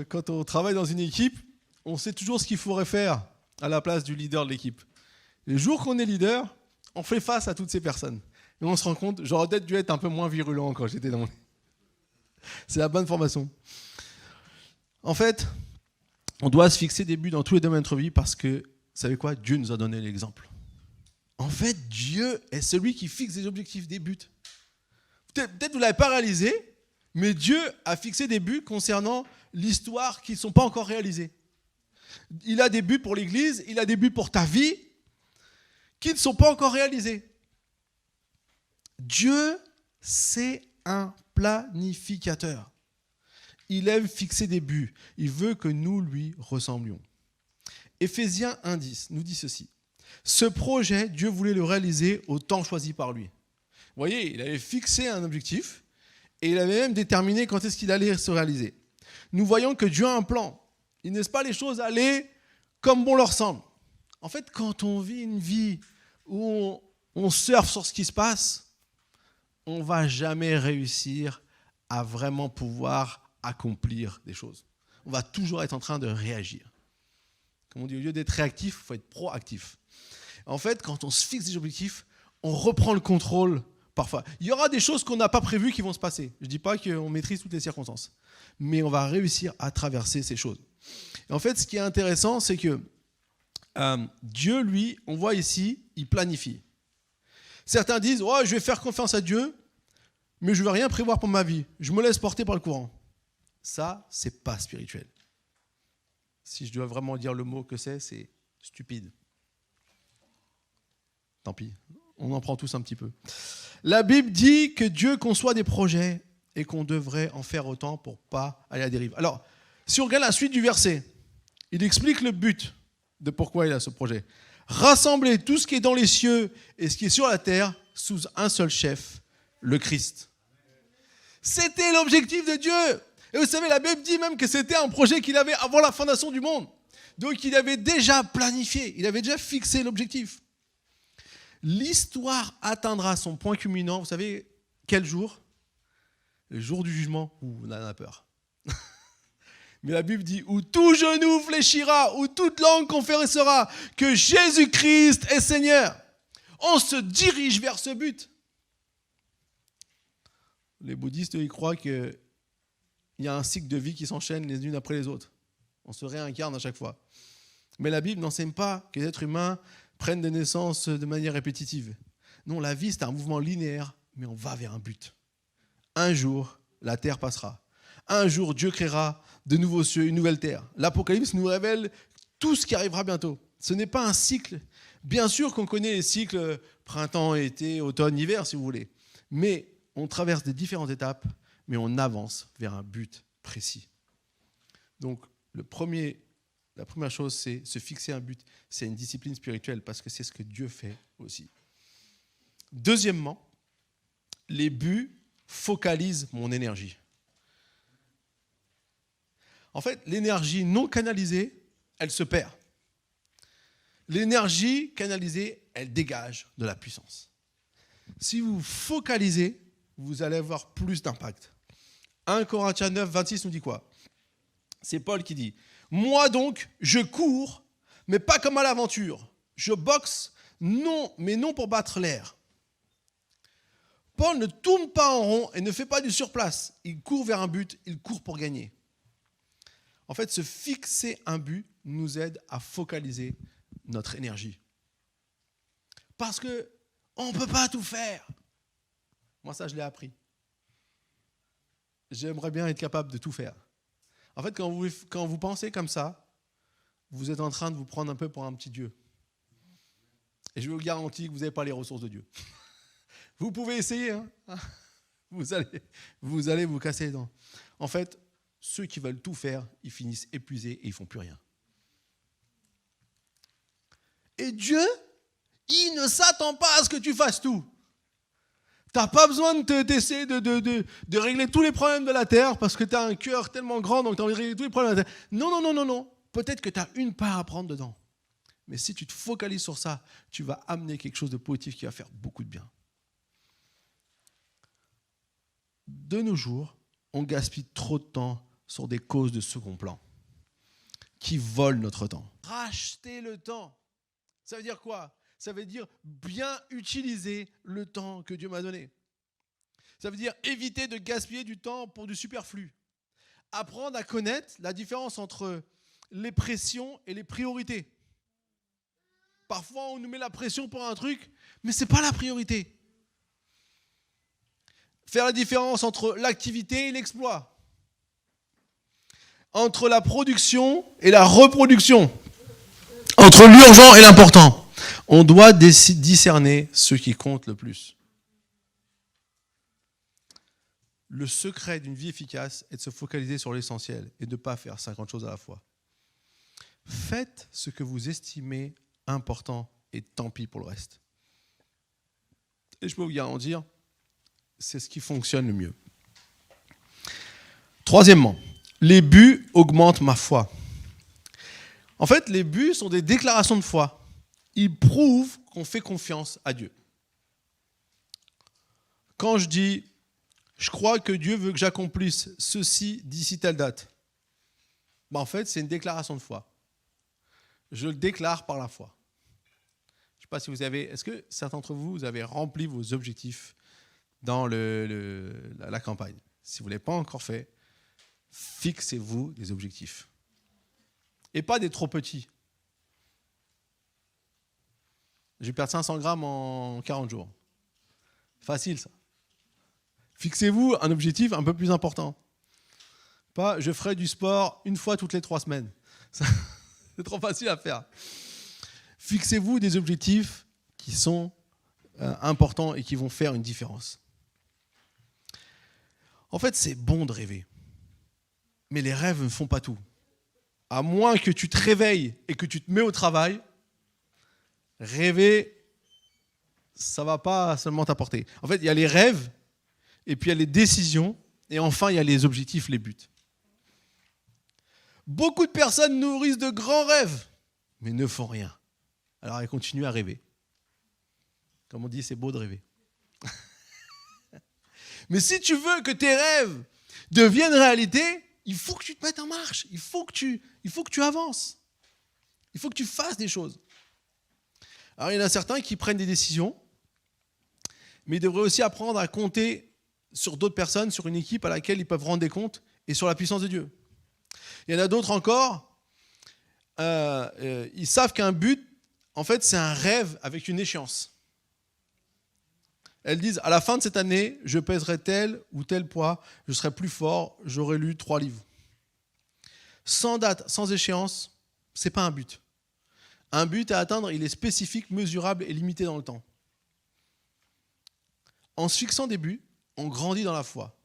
quand on travaille dans une équipe, on sait toujours ce qu'il faudrait faire à la place du leader de l'équipe. Le jour qu'on est leader, on fait face à toutes ces personnes. Et on se rend compte, j'aurais peut-être dû être un peu moins virulent quand j'étais dans... C'est la bonne formation. En fait, on doit se fixer des buts dans tous les domaines de notre vie parce que, vous savez quoi, Dieu nous a donné l'exemple. En fait, Dieu est celui qui fixe des objectifs, des buts. Peut-être que vous ne l'avez pas réalisé, mais Dieu a fixé des buts concernant l'histoire qui ne sont pas encore réalisés. Il a des buts pour l'Église, il a des buts pour ta vie qui ne sont pas encore réalisés. Dieu, c'est un planificateur. Il aime fixer des buts. Il veut que nous lui ressemblions. Éphésiens 1,10 nous dit ceci. Ce projet, Dieu voulait le réaliser au temps choisi par lui. Vous voyez, il avait fixé un objectif et il avait même déterminé quand est-ce qu'il allait se réaliser. Nous voyons que Dieu a un plan. Il ne laisse pas les choses aller comme bon leur semble. En fait, quand on vit une vie où on surfe sur ce qui se passe, on ne va jamais réussir à vraiment pouvoir accomplir des choses. On va toujours être en train de réagir. Comme on dit, au lieu d'être réactif, il faut être proactif. En fait, quand on se fixe des objectifs, on reprend le contrôle parfois. Il y aura des choses qu'on n'a pas prévues qui vont se passer. Je ne dis pas qu'on maîtrise toutes les circonstances, mais on va réussir à traverser ces choses. Et en fait, ce qui est intéressant, c'est que Dieu, lui, on voit ici, il planifie. Certains disent, oh, je vais faire confiance à Dieu, mais je ne vais rien prévoir pour ma vie. Je me laisse porter par le courant. Ça, c'est pas spirituel. Si je dois vraiment dire le mot que c'est stupide. Tant pis, on en prend tous un petit peu. La Bible dit que Dieu conçoit des projets et qu'on devrait en faire autant pour ne pas aller à la dérive. Alors, si on regarde la suite du verset, il explique le but de pourquoi il a ce projet. Rassembler tout ce qui est dans les cieux et ce qui est sur la terre sous un seul chef, le Christ. C'était l'objectif de Dieu. Et vous savez, la Bible dit même que c'était un projet qu'il avait avant la fondation du monde. Donc il avait déjà planifié, il avait déjà fixé l'objectif. L'histoire atteindra son point culminant, vous savez, quel jour? Le jour du jugement. Ouh, on en a peur. Mais la Bible dit, où tout genou fléchira, où toute langue confessera que Jésus-Christ est Seigneur. On se dirige vers ce but. Les bouddhistes, ils croient qu'il y a un cycle de vie qui s'enchaîne les unes après les autres. On se réincarne à chaque fois. Mais la Bible n'enseigne pas que les êtres humains prennent des naissances de manière répétitive. Non, la vie, c'est un mouvement linéaire, mais on va vers un but. Un jour, la terre passera. Un jour, Dieu créera de nouveaux cieux, une nouvelle terre. L'Apocalypse nous révèle tout ce qui arrivera bientôt. Ce n'est pas un cycle. Bien sûr qu'on connaît les cycles printemps, été, automne, hiver, si vous voulez. Mais on traverse des différentes étapes, mais on avance vers un but précis. Donc, la première chose, c'est se fixer un but. C'est une discipline spirituelle parce que c'est ce que Dieu fait aussi. Deuxièmement, les buts focalisent mon énergie. En fait, l'énergie non canalisée, elle se perd. L'énergie canalisée, elle dégage de la puissance. Si vous focalisez, vous allez avoir plus d'impact. 1 Corinthiens 9, 26 nous dit quoi? C'est Paul qui dit « Moi donc, je cours, mais pas comme à l'aventure. Je boxe, non, mais non pour battre l'air. » Paul ne tourne pas en rond et ne fait pas du surplace. Il court vers un but, il court pour gagner. En fait, se fixer un but nous aide à focaliser notre énergie. Parce qu'on ne peut pas tout faire. Moi, ça, je l'ai appris. J'aimerais bien être capable de tout faire. En fait, quand vous pensez comme ça, vous êtes en train de vous prendre un peu pour un petit Dieu. Et je vous garantis que vous n'avez pas les ressources de Dieu. Vous pouvez essayer, hein. vous allez vous casser les dents. En fait, ceux qui veulent tout faire, ils finissent épuisés et ils ne font plus rien. Et Dieu, il ne s'attend pas à ce que tu fasses tout. Tu n'as pas besoin d'essayer de régler tous les problèmes de la terre parce que tu as un cœur tellement grand, donc tu as envie de régler tous les problèmes de la terre. Non. Peut-être que tu as une part à prendre dedans. Mais si tu te focalises sur ça, tu vas amener quelque chose de positif qui va faire beaucoup de bien. De nos jours, on gaspille trop de temps sur des causes de second plan qui volent notre temps. Racheter le temps, ça veut dire quoi ? Ça veut dire bien utiliser le temps que Dieu m'a donné. Ça veut dire éviter de gaspiller du temps pour du superflu. Apprendre à connaître la différence entre les pressions et les priorités. Parfois, on nous met la pression pour un truc, mais ce n'est pas la priorité. Faire la différence entre l'activité et l'exploit. Entre la production et la reproduction. Entre l'urgent et l'important. On doit discerner ce qui compte le plus. Le secret d'une vie efficace est de se focaliser sur l'essentiel et de ne pas faire 50 choses à la fois. Faites ce que vous estimez important et tant pis pour le reste. Et je peux vous garantir, c'est ce qui fonctionne le mieux. Troisièmement, les buts augmentent ma foi. En fait, les buts sont des déclarations de foi. Ils prouvent qu'on fait confiance à Dieu. Quand je dis « je crois que Dieu veut que j'accomplisse ceci d'ici telle date », en fait, c'est une déclaration de foi. Je le déclare par la foi. Je ne sais pas si vous avez... Est-ce que certains d'entre vous, vous avez rempli vos objectifs dans la campagne ? Si vous ne l'avez pas encore fait, fixez-vous des objectifs. Et pas des trop petits. Je vais perdre 500 grammes en 40 jours. Facile, ça. Fixez-vous un objectif un peu plus important. Pas, je ferai du sport une fois toutes les 3 semaines. Ça, c'est trop facile à faire. Fixez-vous des objectifs qui sont importants et qui vont faire une différence. En fait, c'est bon de rêver. Mais les rêves ne font pas tout. À moins que tu te réveilles et que tu te mets au travail, rêver, ça ne va pas seulement t'apporter. En fait, il y a les rêves, et puis il y a les décisions, et enfin, il y a les objectifs, les buts. Beaucoup de personnes nourrissent de grands rêves, mais ne font rien. Alors, elles continuent à rêver. Comme on dit, c'est beau de rêver. Mais si tu veux que tes rêves deviennent réalité, il faut que tu te mettes en marche. Il faut que tu avances. Il faut que tu fasses des choses. Alors, il y en a certains qui prennent des décisions, mais ils devraient aussi apprendre à compter sur d'autres personnes, sur une équipe à laquelle ils peuvent rendre des comptes et sur la puissance de Dieu. Il y en a d'autres encore, ils savent qu'un but, en fait, c'est un rêve avec une échéance. Elles disent, à la fin de cette année, je pèserai tel ou tel poids, je serai plus fort, j'aurai lu 3 livres. Sans date, sans échéance, ce n'est pas un but. Un but à atteindre, il est spécifique, mesurable et limité dans le temps. En se fixant des buts, on grandit dans la foi.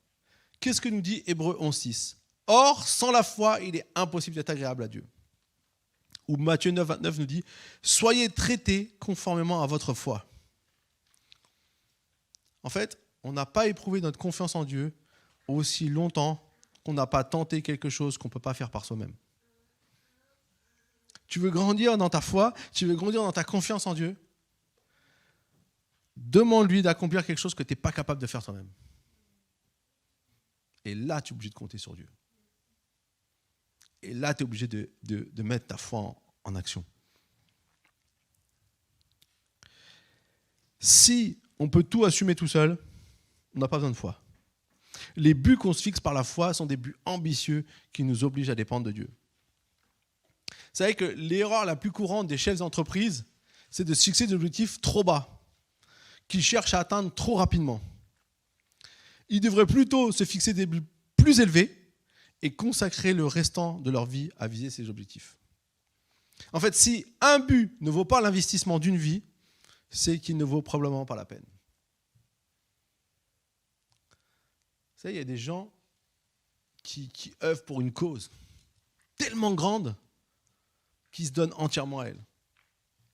Qu'est-ce que nous dit Hébreux 11:6 ? Or, sans la foi, il est impossible d'être agréable à Dieu. Ou Matthieu 9:29 nous dit « Soyez traités conformément à votre foi ». En fait, on n'a pas éprouvé notre confiance en Dieu aussi longtemps qu'on n'a pas tenté quelque chose qu'on ne peut pas faire par soi-même. Tu veux grandir dans ta foi, tu veux grandir dans ta confiance en Dieu, demande-lui d'accomplir quelque chose que tu n'es pas capable de faire toi-même. Et là, tu es obligé de compter sur Dieu. Et là, tu es obligé de mettre ta foi en action. Si on peut tout assumer tout seul, on n'a pas besoin de foi. Les buts qu'on se fixe par la foi sont des buts ambitieux qui nous obligent à dépendre de Dieu. Vous savez que l'erreur la plus courante des chefs d'entreprise, c'est de se fixer des objectifs trop bas, qu'ils cherchent à atteindre trop rapidement. Ils devraient plutôt se fixer des buts plus élevés et consacrer le restant de leur vie à viser ces objectifs. En fait, si un but ne vaut pas l'investissement d'une vie, c'est qu'il ne vaut probablement pas la peine. savez, il y a des gens qui œuvrent pour une cause tellement grande qu'ils se donnent entièrement à elle.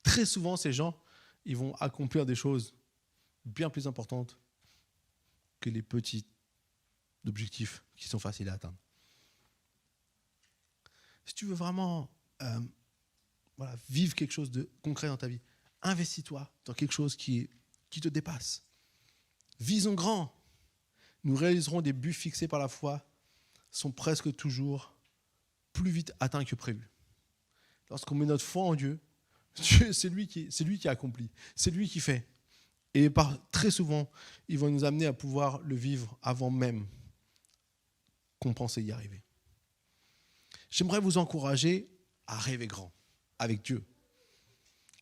Très souvent, ces gens, ils vont accomplir des choses bien plus importantes que les petits objectifs qui sont faciles à atteindre. Si tu veux vraiment vivre quelque chose de concret dans ta vie, investis-toi dans quelque chose qui te dépasse. Visons grand. Nous réaliserons des buts fixés par la foi sont presque toujours plus vite atteints que prévu. Lorsqu'on met notre foi en Dieu, c'est lui qui accomplit, c'est lui qui fait. Et très souvent, il va nous amener à pouvoir le vivre avant même qu'on pensait y arriver. J'aimerais vous encourager à rêver grand avec Dieu,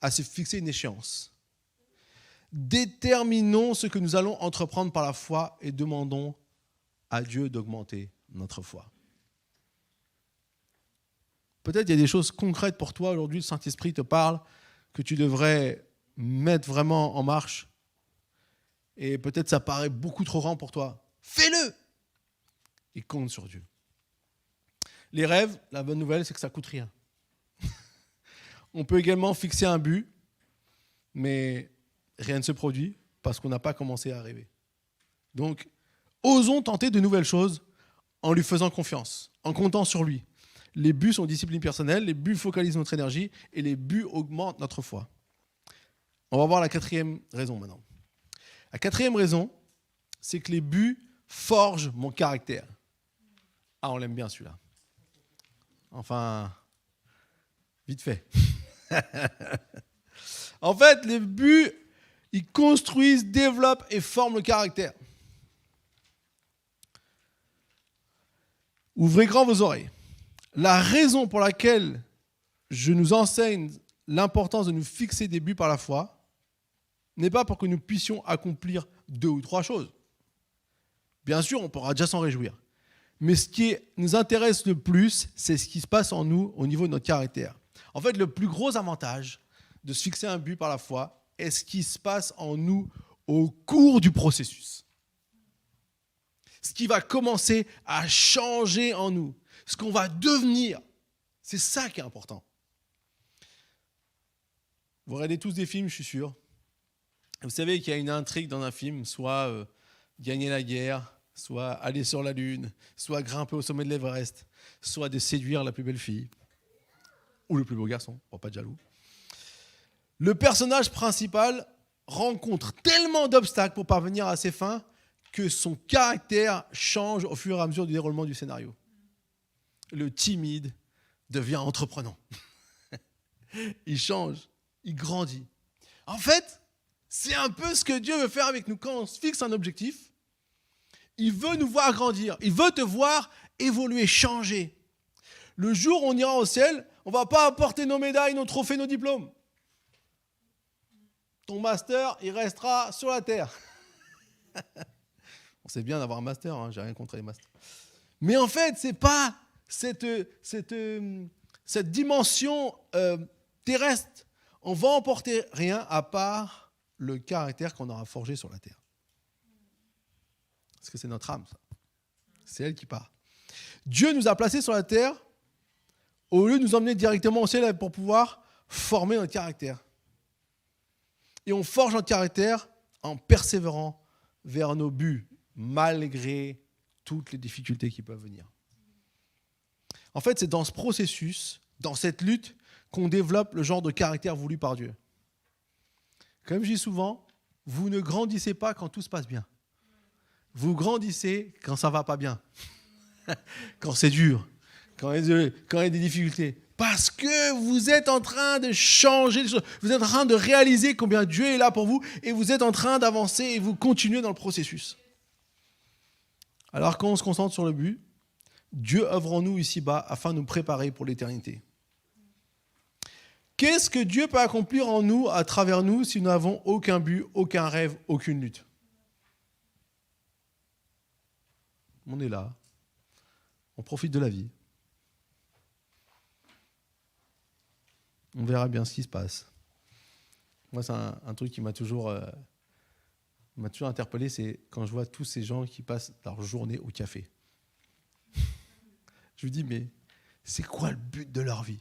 à se fixer une échéance. Déterminons ce que nous allons entreprendre par la foi et demandons à Dieu d'augmenter notre foi. Peut-être il y a des choses concrètes pour toi aujourd'hui, le Saint-Esprit te parle, que tu devrais mettre vraiment en marche. Et peut-être ça paraît beaucoup trop grand pour toi. Fais-le et compte sur Dieu. Les rêves, la bonne nouvelle, c'est que ça ne coûte rien. On peut également fixer un but, mais rien ne se produit parce qu'on n'a pas commencé à rêver. Donc, osons tenter de nouvelles choses en lui faisant confiance, en comptant sur lui. Les buts sont discipline personnelle, les buts focalisent notre énergie et les buts augmentent notre foi. On va voir la 4e raison maintenant. La 4e raison, c'est que les buts forgent mon caractère. Ah, on l'aime bien celui-là. Enfin, vite fait. En fait, les buts, ils construisent, développent et forment le caractère. Ouvrez grand vos oreilles. La raison pour laquelle je nous enseigne l'importance de nous fixer des buts par la foi n'est pas pour que nous puissions accomplir 2 ou 3 choses. Bien sûr, on pourra déjà s'en réjouir. Mais ce qui nous intéresse le plus, c'est ce qui se passe en nous au niveau de notre caractère. En fait, le plus gros avantage de se fixer un but par la foi est ce qui se passe en nous au cours du processus. Ce qui va commencer à changer en nous, ce qu'on va devenir, c'est ça qui est important. Vous regardez tous des films, je suis sûr. Vous savez qu'il y a une intrigue dans un film, soit gagner la guerre, soit aller sur la Lune, soit grimper au sommet de l'Everest, soit de séduire la plus belle fille, ou le plus beau garçon, pour pas être jaloux. Le personnage principal rencontre tellement d'obstacles pour parvenir à ses fins que son caractère change au fur et à mesure du déroulement du scénario. Le timide devient entreprenant. Il change, il grandit. En fait, c'est un peu ce que Dieu veut faire avec nous. Quand on se fixe un objectif, il veut nous voir grandir. Il veut te voir évoluer, changer. Le jour où on ira au ciel, on ne va pas apporter nos médailles, nos trophées, nos diplômes. Ton master, il restera sur la terre. C'est bien d'avoir un master, hein, j'ai rien contre les masters. Mais en fait, ce n'est pas cette dimension terrestre. On va emporter rien à part le caractère qu'on aura forgé sur la terre. Parce que c'est notre âme, ça. C'est elle qui part. Dieu nous a placés sur la terre au lieu de nous emmener directement au ciel pour pouvoir former notre caractère. Et on forge notre caractère en persévérant vers nos buts, malgré toutes les difficultés qui peuvent venir. En fait, c'est dans ce processus, dans cette lutte, qu'on développe le genre de caractère voulu par Dieu. Comme je dis souvent, vous ne grandissez pas quand tout se passe bien. Vous grandissez quand ça ne va pas bien, quand c'est dur, quand il y a des difficultés. Parce que vous êtes en train de changer les choses. Vous êtes en train de réaliser combien Dieu est là pour vous et vous êtes en train d'avancer et vous continuez dans le processus. Alors quand on se concentre sur le but, Dieu œuvre en nous ici-bas afin de nous préparer pour l'éternité. Qu'est-ce que Dieu peut accomplir en nous, à travers nous, si nous n'avons aucun but, aucun rêve, aucune lutte ? On est là, on profite de la vie. On verra bien ce qui se passe. Moi, c'est un truc qui m'a toujours m'a toujours interpellé, c'est quand je vois tous ces gens qui passent leur journée au café. Je me dis, mais c'est quoi le but de leur vie?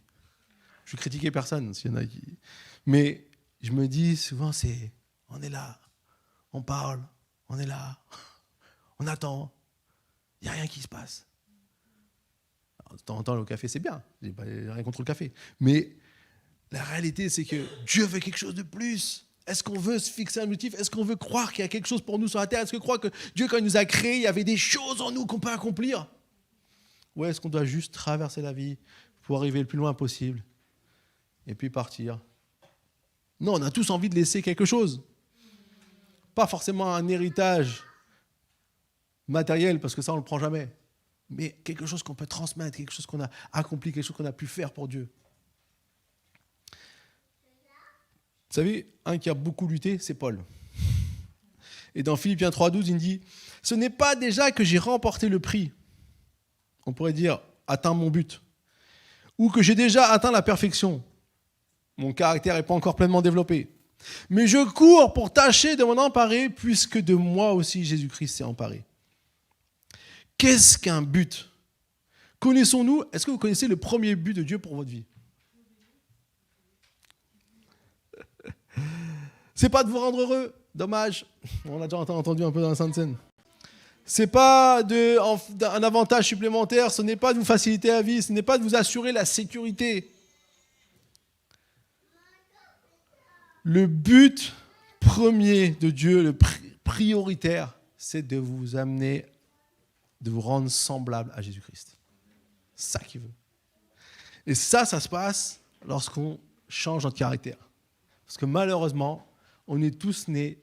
Je ne critiquais personne, s'il y en a qui... Mais je me dis souvent, on est là, on parle, on est là, on attend, il n'y a rien qui se passe. Alors, de temps en temps, le café, c'est bien, j'ai rien contre le café. Mais la réalité, c'est que Dieu veut quelque chose de plus. Est-ce qu'on veut se fixer un objectif? Est-ce qu'on veut croire qu'il y a quelque chose pour nous sur la terre? Est-ce qu'on croit que Dieu, quand il nous a créés, il y avait des choses en nous qu'on peut accomplir? Ou est-ce qu'on doit juste traverser la vie pour arriver le plus loin possible et puis partir? Non, on a tous envie de laisser quelque chose. Pas forcément un héritage matériel, parce que ça, on ne le prend jamais. Mais quelque chose qu'on peut transmettre, quelque chose qu'on a accompli, quelque chose qu'on a pu faire pour Dieu. Vous savez, un qui a beaucoup lutté, c'est Paul. Et dans Philippiens 3,12, il dit « Ce n'est pas déjà que j'ai remporté le prix. » On pourrait dire « atteint mon but. » Ou que j'ai déjà atteint la perfection. Mon caractère n'est pas encore pleinement développé. Mais je cours pour tâcher de m'en emparer, puisque de moi aussi Jésus-Christ s'est emparé. Qu'est-ce qu'un but? Connaissons-nous? Est-ce que vous connaissez le premier but de Dieu pour votre vie? C'est pas de vous rendre heureux, dommage. On l'a déjà entendu un peu dans la Sainte Seine. C'est pas un avantage supplémentaire, ce n'est pas de vous faciliter la vie, ce n'est pas de vous assurer la sécurité. Le but premier de Dieu, le prioritaire, c'est de vous amener, de vous rendre semblable à Jésus-Christ. C'est ça qu'il veut. Et ça se passe lorsqu'on change notre caractère. Parce que malheureusement, on est tous nés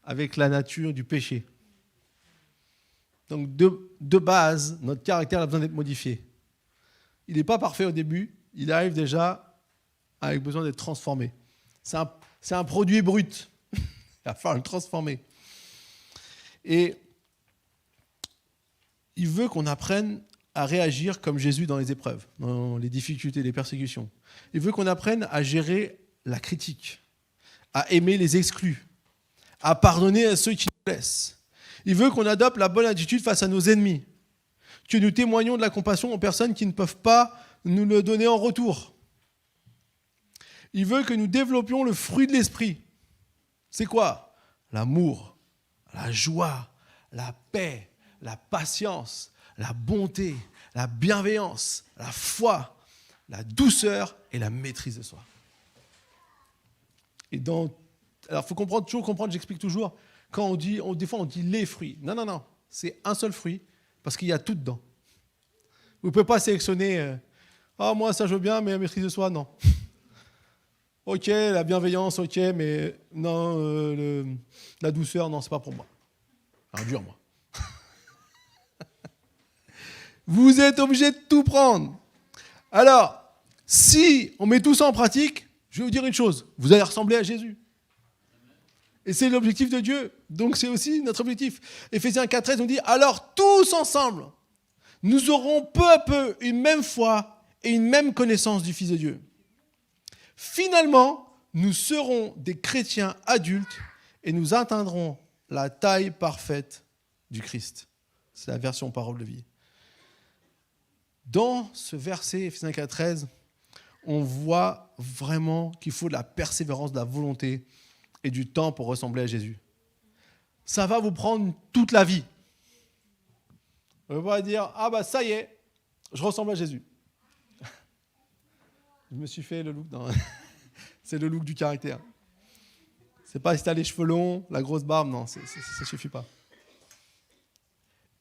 avec la nature du péché. Donc de base, notre caractère a besoin d'être modifié. Il n'est pas parfait au début, il arrive déjà avec besoin d'être transformé. C'est un produit brut. Il va falloir le transformer. Et il veut qu'on apprenne à réagir comme Jésus dans les épreuves, dans les difficultés, les persécutions. Il veut qu'on apprenne à gérer la critique, à aimer les exclus, à pardonner à ceux qui nous blessent. Il veut qu'on adopte la bonne attitude face à nos ennemis, que nous témoignions de la compassion aux personnes qui ne peuvent pas nous le donner en retour. Il veut que nous développions le fruit de l'esprit. C'est quoi? L'amour, la joie, la paix, la patience, la bonté, la bienveillance, la foi, la douceur et la maîtrise de soi. Et alors, il faut toujours comprendre, j'explique toujours, quand on dit, des fois on dit les fruits. Non, c'est un seul fruit, parce qu'il y a tout dedans. Vous ne pouvez pas sélectionner, moi ça je veux bien, mais la maîtrise de soi, non. Ok, la bienveillance, ok, mais non, la douceur, non, c'est pas pour moi. Un dur, moi. Vous êtes obligé de tout prendre. Alors, si on met tout ça en pratique, je vais vous dire une chose, vous allez ressembler à Jésus. Et c'est l'objectif de Dieu, donc c'est aussi notre objectif. Éphésiens 4,13 nous dit, alors tous ensemble, nous aurons peu à peu une même foi et une même connaissance du Fils de Dieu. Finalement, nous serons des chrétiens adultes et nous atteindrons la taille parfaite du Christ. C'est la version parole de vie. Dans ce verset, Éphésiens 4,13, on voit vraiment qu'il faut de la persévérance, de la volonté et du temps pour ressembler à Jésus. Ça va vous prendre toute la vie. On ne va pas dire, ça y est, je ressemble à Jésus. Je me suis fait le look. C'est le look du caractère. C'est pas si tu as les cheveux longs, la grosse barbe, non, ça ne suffit pas.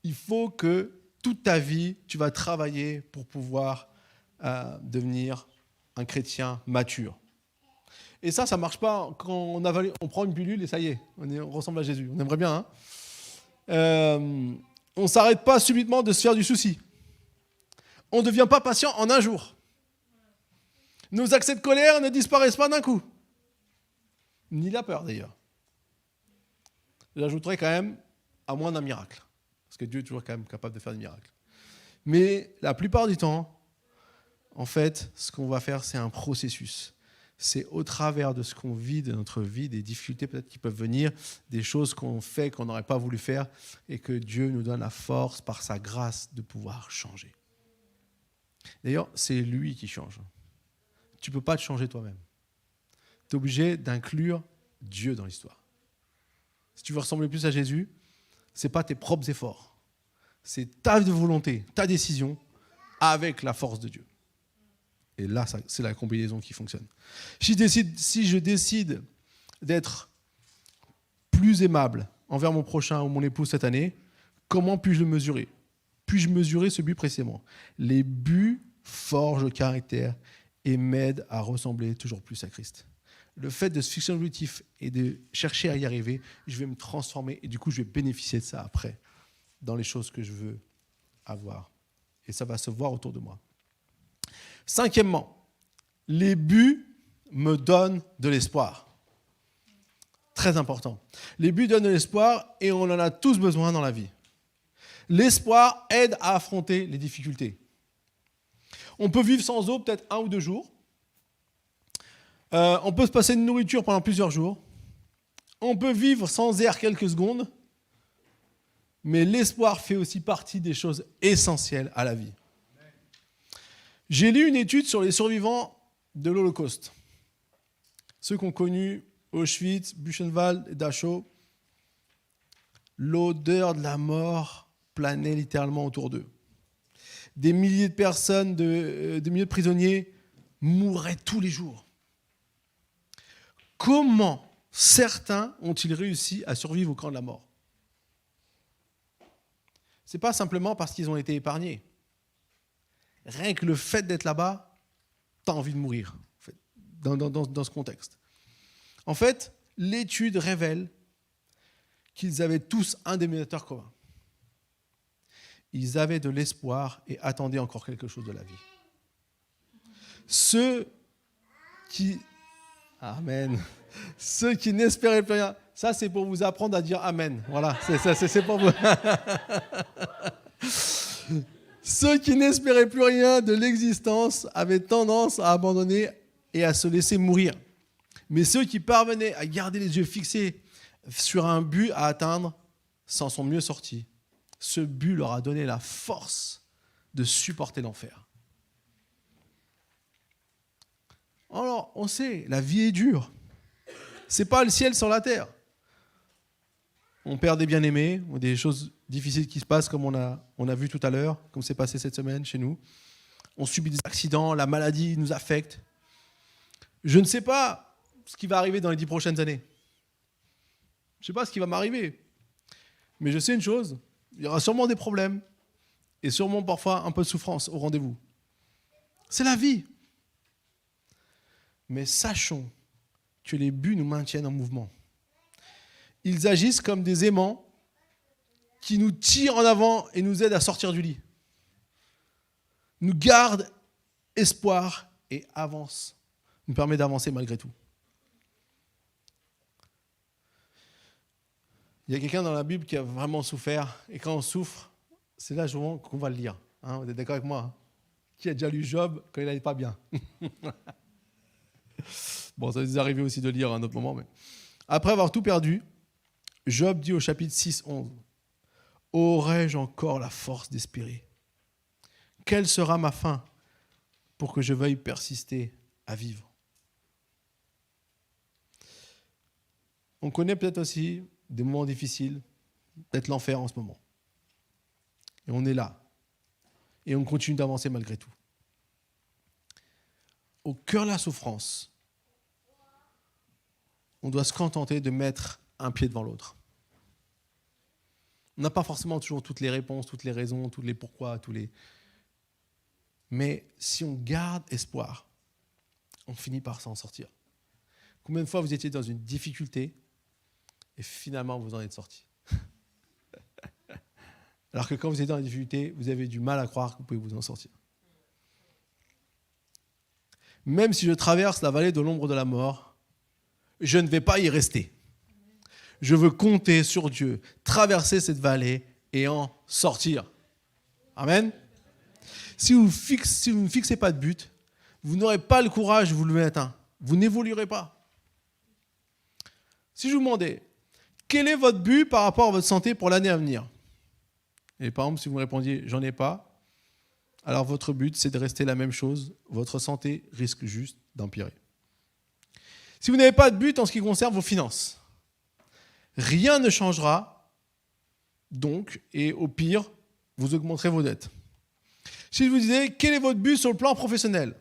Il faut que toute ta vie, tu vas travailler pour pouvoir devenir un chrétien mature. Et ça ne marche pas quand on prend une pilule et ça y est, on ressemble à Jésus. On aimerait bien. On ne s'arrête pas subitement de se faire du souci. On ne devient pas patient en un jour. Nos accès de colère ne disparaissent pas d'un coup. Ni la peur, d'ailleurs. J'ajouterais quand même à moins d'un miracle. Parce que Dieu est toujours quand même capable de faire des miracles. Mais la plupart du temps, en fait, ce qu'on va faire, c'est un processus. C'est au travers de ce qu'on vit, de notre vie, des difficultés peut-être qui peuvent venir, des choses qu'on fait qu'on n'aurait pas voulu faire, et que Dieu nous donne la force, par sa grâce, de pouvoir changer. D'ailleurs, c'est lui qui change. Tu ne peux pas te changer toi-même. Tu es obligé d'inclure Dieu dans l'histoire. Si tu veux ressembler plus à Jésus, ce n'est pas tes propres efforts. C'est ta volonté, ta décision, avec la force de Dieu. Et là, c'est la combinaison qui fonctionne. Si je décide d'être plus aimable envers mon prochain ou mon épouse cette année, comment puis-je le mesurer ? Puis-je mesurer ce but précisément ? Les buts forgent le caractère et m'aident à ressembler toujours plus à Christ. Le fait de se fixer un objectif et de chercher à y arriver, je vais me transformer et du coup, je vais bénéficier de ça après, dans les choses que je veux avoir. Et ça va se voir autour de moi. Cinquièmement, les buts me donnent de l'espoir. Très important. Les buts donnent de l'espoir et on en a tous besoin dans la vie. L'espoir aide à affronter les difficultés. On peut vivre sans eau peut-être 1 ou 2 jours. On peut se passer de nourriture pendant plusieurs jours. On peut vivre sans air quelques secondes. Mais l'espoir fait aussi partie des choses essentielles à la vie. J'ai lu une étude sur les survivants de l'Holocauste. Ceux qui ont connu Auschwitz, Buchenwald et Dachau. L'odeur de la mort planait littéralement autour d'eux. Des milliers de personnes, des milliers de prisonniers mouraient tous les jours. Comment certains ont-ils réussi à survivre au camp de la mort ? Ce n'est pas simplement parce qu'ils ont été épargnés. Rien que le fait d'être là-bas, tu as envie de mourir, en fait, dans ce contexte. En fait, l'étude révèle qu'ils avaient tous un dénominateur commun. Ils avaient de l'espoir et attendaient encore quelque chose de la vie. Ceux qui n'espéraient plus rien, ça c'est pour vous apprendre à dire Amen. Voilà, c'est pour vous. Ceux qui n'espéraient plus rien de l'existence avaient tendance à abandonner et à se laisser mourir. Mais ceux qui parvenaient à garder les yeux fixés sur un but à atteindre s'en sont mieux sortis. Ce but leur a donné la force de supporter l'enfer. Alors, on sait, la vie est dure. C'est pas le ciel sur la terre. On perd des bien-aimés, ou des choses difficiles qui se passent, comme on a vu tout à l'heure, comme c'est passé cette semaine chez nous. On subit des accidents, la maladie nous affecte. Je ne sais pas ce qui va arriver dans les 10 prochaines années. Je ne sais pas ce qui va m'arriver. Mais je sais une chose, il y aura sûrement des problèmes, et sûrement parfois un peu de souffrance au rendez-vous. C'est la vie. Mais sachons que les buts nous maintiennent en mouvement. Ils agissent comme des aimants qui nous tirent en avant et nous aident à sortir du lit. Nous gardent espoir et avancent. Nous permet d'avancer malgré tout. Il y a quelqu'un dans la Bible qui a vraiment souffert. Et quand on souffre, c'est là souvent qu'on va le lire. Hein, vous êtes d'accord avec moi, hein? Qui a déjà lu Job quand il n'allait pas bien? Bon, ça nous est arrivé aussi de lire à un autre moment. Mais... Après avoir tout perdu, Job dit au chapitre 6, 11, « Aurais-je encore la force d'espérer? Quelle sera ma fin pour que je veuille persister à vivre ?» On connaît peut-être aussi des moments difficiles, peut-être l'enfer en ce moment. Et on est là. Et on continue d'avancer malgré tout. Au cœur de la souffrance, on doit se contenter de mettre un pied devant l'autre. On n'a pas forcément toujours toutes les réponses, toutes les raisons, tous les pourquoi, Mais si on garde espoir, on finit par s'en sortir. Combien de fois vous étiez dans une difficulté et finalement vous en êtes sorti? Alors que quand vous étiez dans la difficulté, vous avez du mal à croire que vous pouvez vous en sortir. Même si je traverse la vallée de l'ombre de la mort, je ne vais pas y rester. Je veux compter sur Dieu, traverser cette vallée et en sortir. Amen. Si vous ne fixez pas de but, vous n'aurez pas le courage de vous lever matin vous n'évoluerez pas. Si je vous demandais, quel est votre but par rapport à votre santé pour l'année à venir? Et par exemple, si vous me répondiez, j'en ai pas, alors votre but, c'est de rester la même chose. Votre santé risque juste d'empirer. Si vous n'avez pas de but en ce qui concerne vos finances, rien ne changera, donc, et au pire, vous augmenterez vos dettes. Si je vous disais, quel est votre but sur le plan professionnel?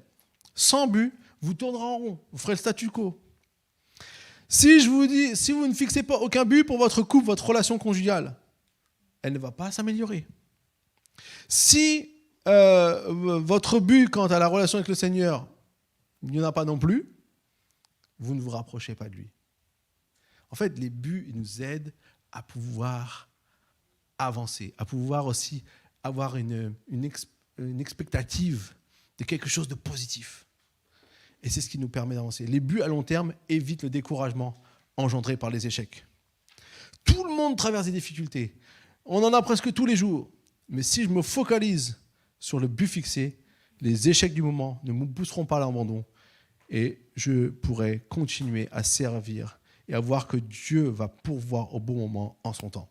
Sans but, vous tournerez en rond, vous ferez le statu quo. Si je vous dis, si vous ne fixez pas aucun but pour votre couple, votre relation conjugale, elle ne va pas s'améliorer. Si votre but quant à la relation avec le Seigneur, il n'y en a pas non plus, vous ne vous rapprochez pas de lui. En fait, les buts, ils nous aident à pouvoir avancer, à pouvoir aussi avoir une expectative de quelque chose de positif. Et c'est ce qui nous permet d'avancer. Les buts à long terme évitent le découragement engendré par les échecs. Tout le monde traverse des difficultés. On en a presque tous les jours. Mais si je me focalise sur le but fixé, les échecs du moment ne me pousseront pas à l'abandon et je pourrai continuer à servir et à voir que Dieu va pourvoir au bon moment en son temps.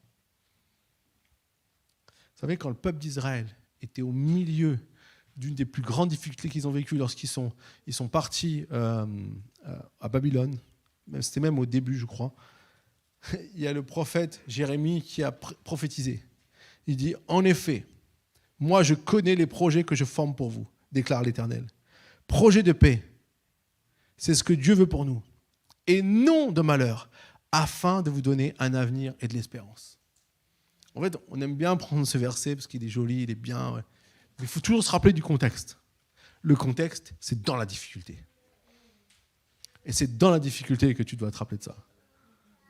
Vous savez, quand le peuple d'Israël était au milieu d'une des plus grandes difficultés qu'ils ont vécues lorsqu'ils sont partis à Babylone, c'était même au début, je crois, il y a le prophète Jérémie qui a prophétisé. Il dit, en effet, moi je connais les projets que je forme pour vous, déclare l'Éternel. Projet de paix, c'est ce que Dieu veut pour nous, et non de malheur, afin de vous donner un avenir et de l'espérance. En fait, on aime bien prendre ce verset parce qu'il est joli, il est bien, ouais. Mais il faut toujours se rappeler du contexte. Le contexte, c'est dans la difficulté. Et c'est dans la difficulté que tu dois te rappeler de ça.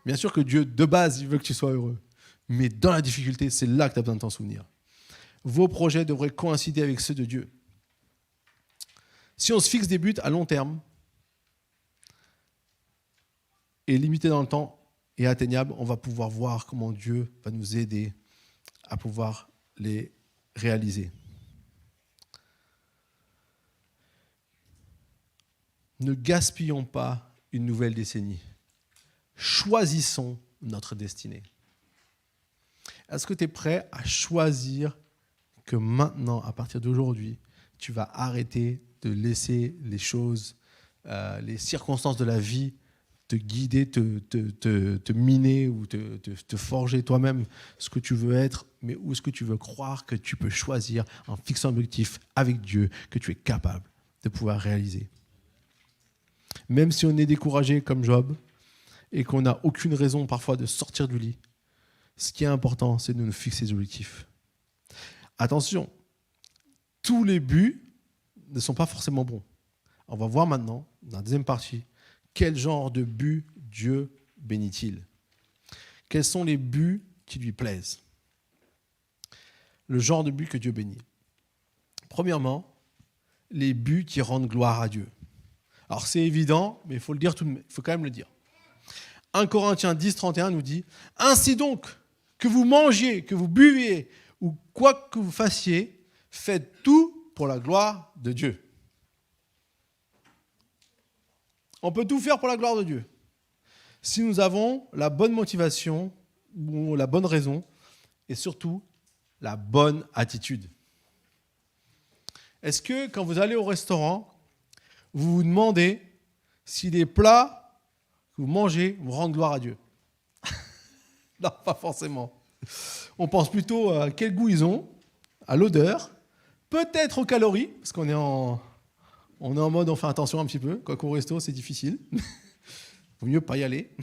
Bien sûr que Dieu, de base, il veut que tu sois heureux. Mais dans la difficulté, c'est là que tu as besoin de t'en souvenir. Vos projets devraient coïncider avec ceux de Dieu. Si on se fixe des buts à long terme, et limités dans le temps et atteignables, on va pouvoir voir comment Dieu va nous aider à pouvoir les réaliser. Ne gaspillons pas une nouvelle décennie. Choisissons notre destinée. Est-ce que tu es prêt à choisir que maintenant, à partir d'aujourd'hui, tu vas arrêter de laisser les choses, les circonstances de la vie te guider, te miner ou te forger toi-même ce que tu veux être, mais où est-ce que tu veux croire que tu peux choisir en fixant un objectif avec Dieu que tu es capable de pouvoir réaliser. Même si on est découragé comme Job et qu'on n'a aucune raison parfois de sortir du lit, ce qui est important, c'est de nous fixer des objectifs. Attention, tous les buts ne sont pas forcément bons. On va voir maintenant, dans la deuxième partie, quel genre de but Dieu bénit-il? Quels sont les buts qui lui plaisent? Le genre de but que Dieu bénit. Premièrement, les buts qui rendent gloire à Dieu. Alors c'est évident, mais il faut le dire tout de même, il faut quand même le dire. 1 Corinthiens 10, 31 nous dit « Ainsi donc, que vous mangiez, que vous buviez, ou quoi que vous fassiez, faites tout pour la gloire de Dieu. » On peut tout faire pour la gloire de Dieu. Si nous avons la bonne motivation, ou la bonne raison, et surtout, la bonne attitude. Est-ce que quand vous allez au restaurant, vous vous demandez si les plats que vous mangez vous rendent gloire à Dieu? Non, pas forcément. On pense plutôt à quel goût ils ont, à l'odeur, peut-être aux calories, parce qu'on est en mode on fait attention un petit peu, quoiqu'au resto c'est difficile. Vaut mieux pas y aller.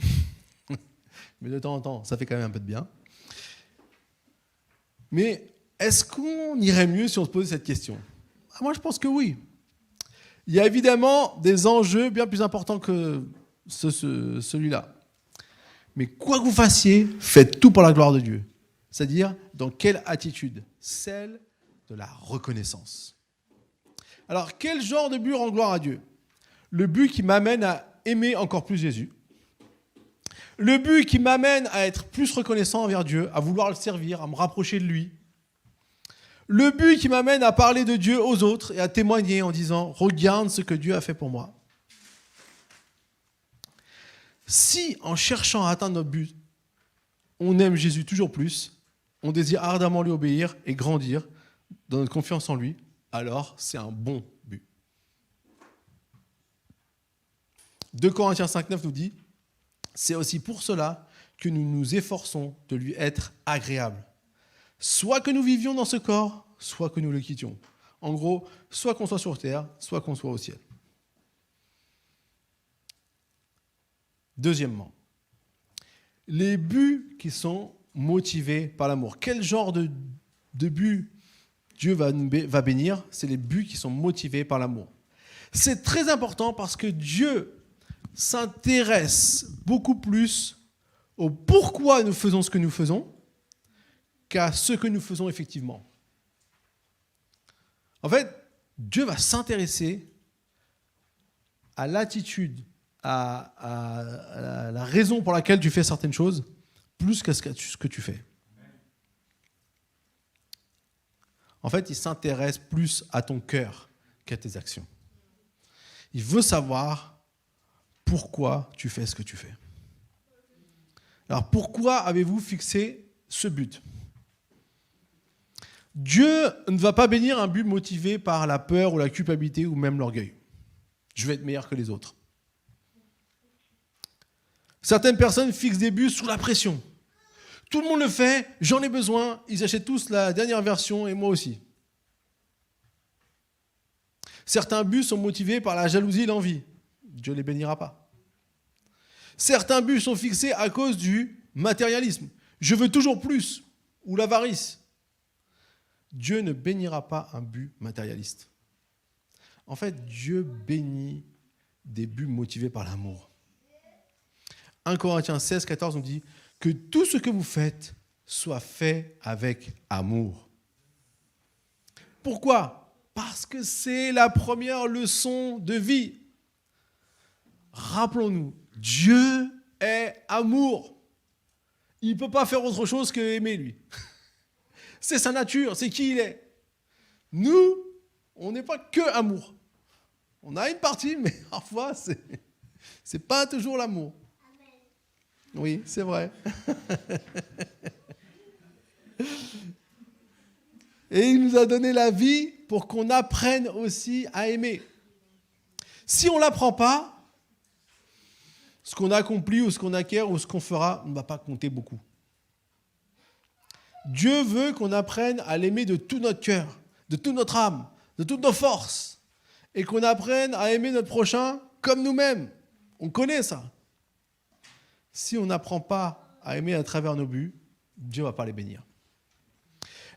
Mais de temps en temps, ça fait quand même un peu de bien. Mais est-ce qu'on irait mieux si on se posait cette question? Moi je pense que oui. Il y a évidemment des enjeux bien plus importants que celui-là. Mais quoi que vous fassiez, faites tout pour la gloire de Dieu. C'est-à-dire, dans quelle attitude? Celle de la reconnaissance. Alors, quel genre de but rend gloire à Dieu? Le but qui m'amène à aimer encore plus Jésus. Le but qui m'amène à être plus reconnaissant envers Dieu, à vouloir le servir, à me rapprocher de lui. Le but qui m'amène à parler de Dieu aux autres et à témoigner en disant « Regarde ce que Dieu a fait pour moi ». Si, en cherchant à atteindre notre but, on aime Jésus toujours plus, on désire ardemment lui obéir et grandir dans notre confiance en lui, alors c'est un bon but. 2 Corinthiens 5,9 nous dit « C'est aussi pour cela que nous nous efforçons de lui être agréable. Soit que nous vivions dans ce corps, soit que nous le quittions. » En gros, soit qu'on soit sur terre, soit qu'on soit au ciel. Deuxièmement, les buts qui sont motivés par l'amour. Quel genre de but Dieu va bénir? C'est les buts qui sont motivés par l'amour. C'est très important parce que Dieu s'intéresse beaucoup plus au pourquoi nous faisons ce que nous faisons qu'à ce que nous faisons effectivement. En fait, Dieu va s'intéresser à l'attitude, à la raison pour laquelle tu fais certaines choses, plus qu'à ce que tu fais. En fait, il s'intéresse plus à ton cœur qu'à tes actions. Il veut savoir pourquoi tu fais ce que tu fais. Alors, pourquoi avez-vous fixé ce but? Dieu ne va pas bénir un but motivé par la peur ou la culpabilité ou même l'orgueil. Je vais être meilleur que les autres. Certaines personnes fixent des buts sous la pression. Tout le monde le fait, j'en ai besoin, ils achètent tous la dernière version et moi aussi. Certains buts sont motivés par la jalousie et l'envie. Dieu ne les bénira pas. Certains buts sont fixés à cause du matérialisme. Je veux toujours plus, ou l'avarice. Dieu ne bénira pas un but matérialiste. En fait, Dieu bénit des buts motivés par l'amour. 1 Corinthiens 16, 14 nous dit que tout ce que vous faites soit fait avec amour. Pourquoi? Parce que c'est la première leçon de vie. Rappelons-nous, Dieu est amour. Il ne peut pas faire autre chose que aimer lui. C'est sa nature, c'est qui il est. Nous, on n'est pas que amour. On a une partie, mais parfois, c'est pas toujours l'amour. Oui, c'est vrai. Et il nous a donné la vie pour qu'on apprenne aussi à aimer. Si on ne l'apprend pas, ce qu'on accomplit ou ce qu'on acquiert ou ce qu'on fera ne va pas compter beaucoup. Dieu veut qu'on apprenne à l'aimer de tout notre cœur, de toute notre âme, de toutes nos forces, et qu'on apprenne à aimer notre prochain comme nous-mêmes. On connaît ça. Si on n'apprend pas à aimer à travers nos buts, Dieu ne va pas les bénir.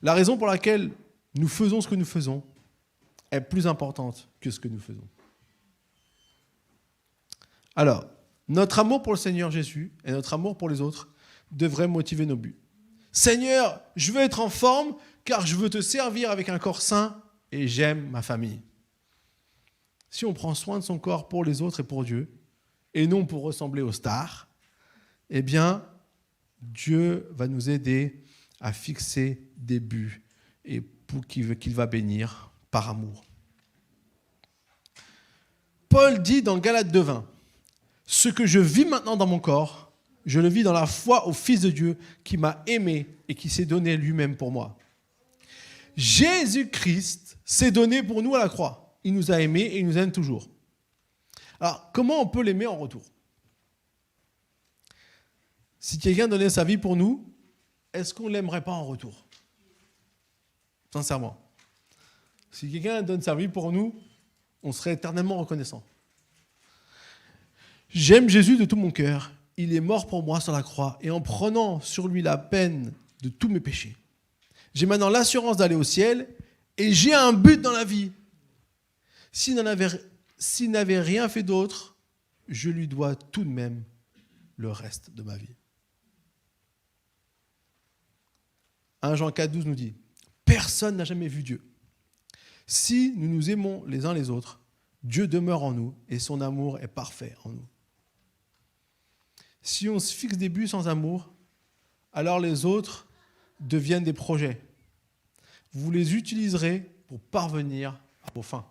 La raison pour laquelle nous faisons ce que nous faisons est plus importante que ce que nous faisons. Alors, notre amour pour le Seigneur Jésus et notre amour pour les autres devraient motiver nos buts. Seigneur, je veux être en forme car je veux te servir avec un corps sain et j'aime ma famille. Si on prend soin de son corps pour les autres et pour Dieu, et non pour ressembler aux stars, eh bien, Dieu va nous aider à fixer des buts et qu'il va bénir par amour. Paul dit dans Galates 2,20, « Ce que je vis maintenant dans mon corps, je le vis dans la foi au Fils de Dieu qui m'a aimé et qui s'est donné lui-même pour moi. » Jésus-Christ s'est donné pour nous à la croix. Il nous a aimés et il nous aime toujours. Alors, comment on peut l'aimer en retour? Si quelqu'un donnait sa vie pour nous, est-ce qu'on ne l'aimerait pas en retour? Sincèrement. Si quelqu'un donne sa vie pour nous, on serait éternellement reconnaissant. J'aime Jésus de tout mon cœur. Il est mort pour moi sur la croix et en prenant sur lui la peine de tous mes péchés. J'ai maintenant l'assurance d'aller au ciel et j'ai un but dans la vie. S'il n'avait rien fait d'autre, je lui dois tout de même le reste de ma vie. 1 Jean 4,12 nous dit « Personne n'a jamais vu Dieu. Si nous nous aimons les uns les autres, Dieu demeure en nous et son amour est parfait en nous. » Si on se fixe des buts sans amour, alors les autres deviennent des projets. Vous les utiliserez pour parvenir à vos fins.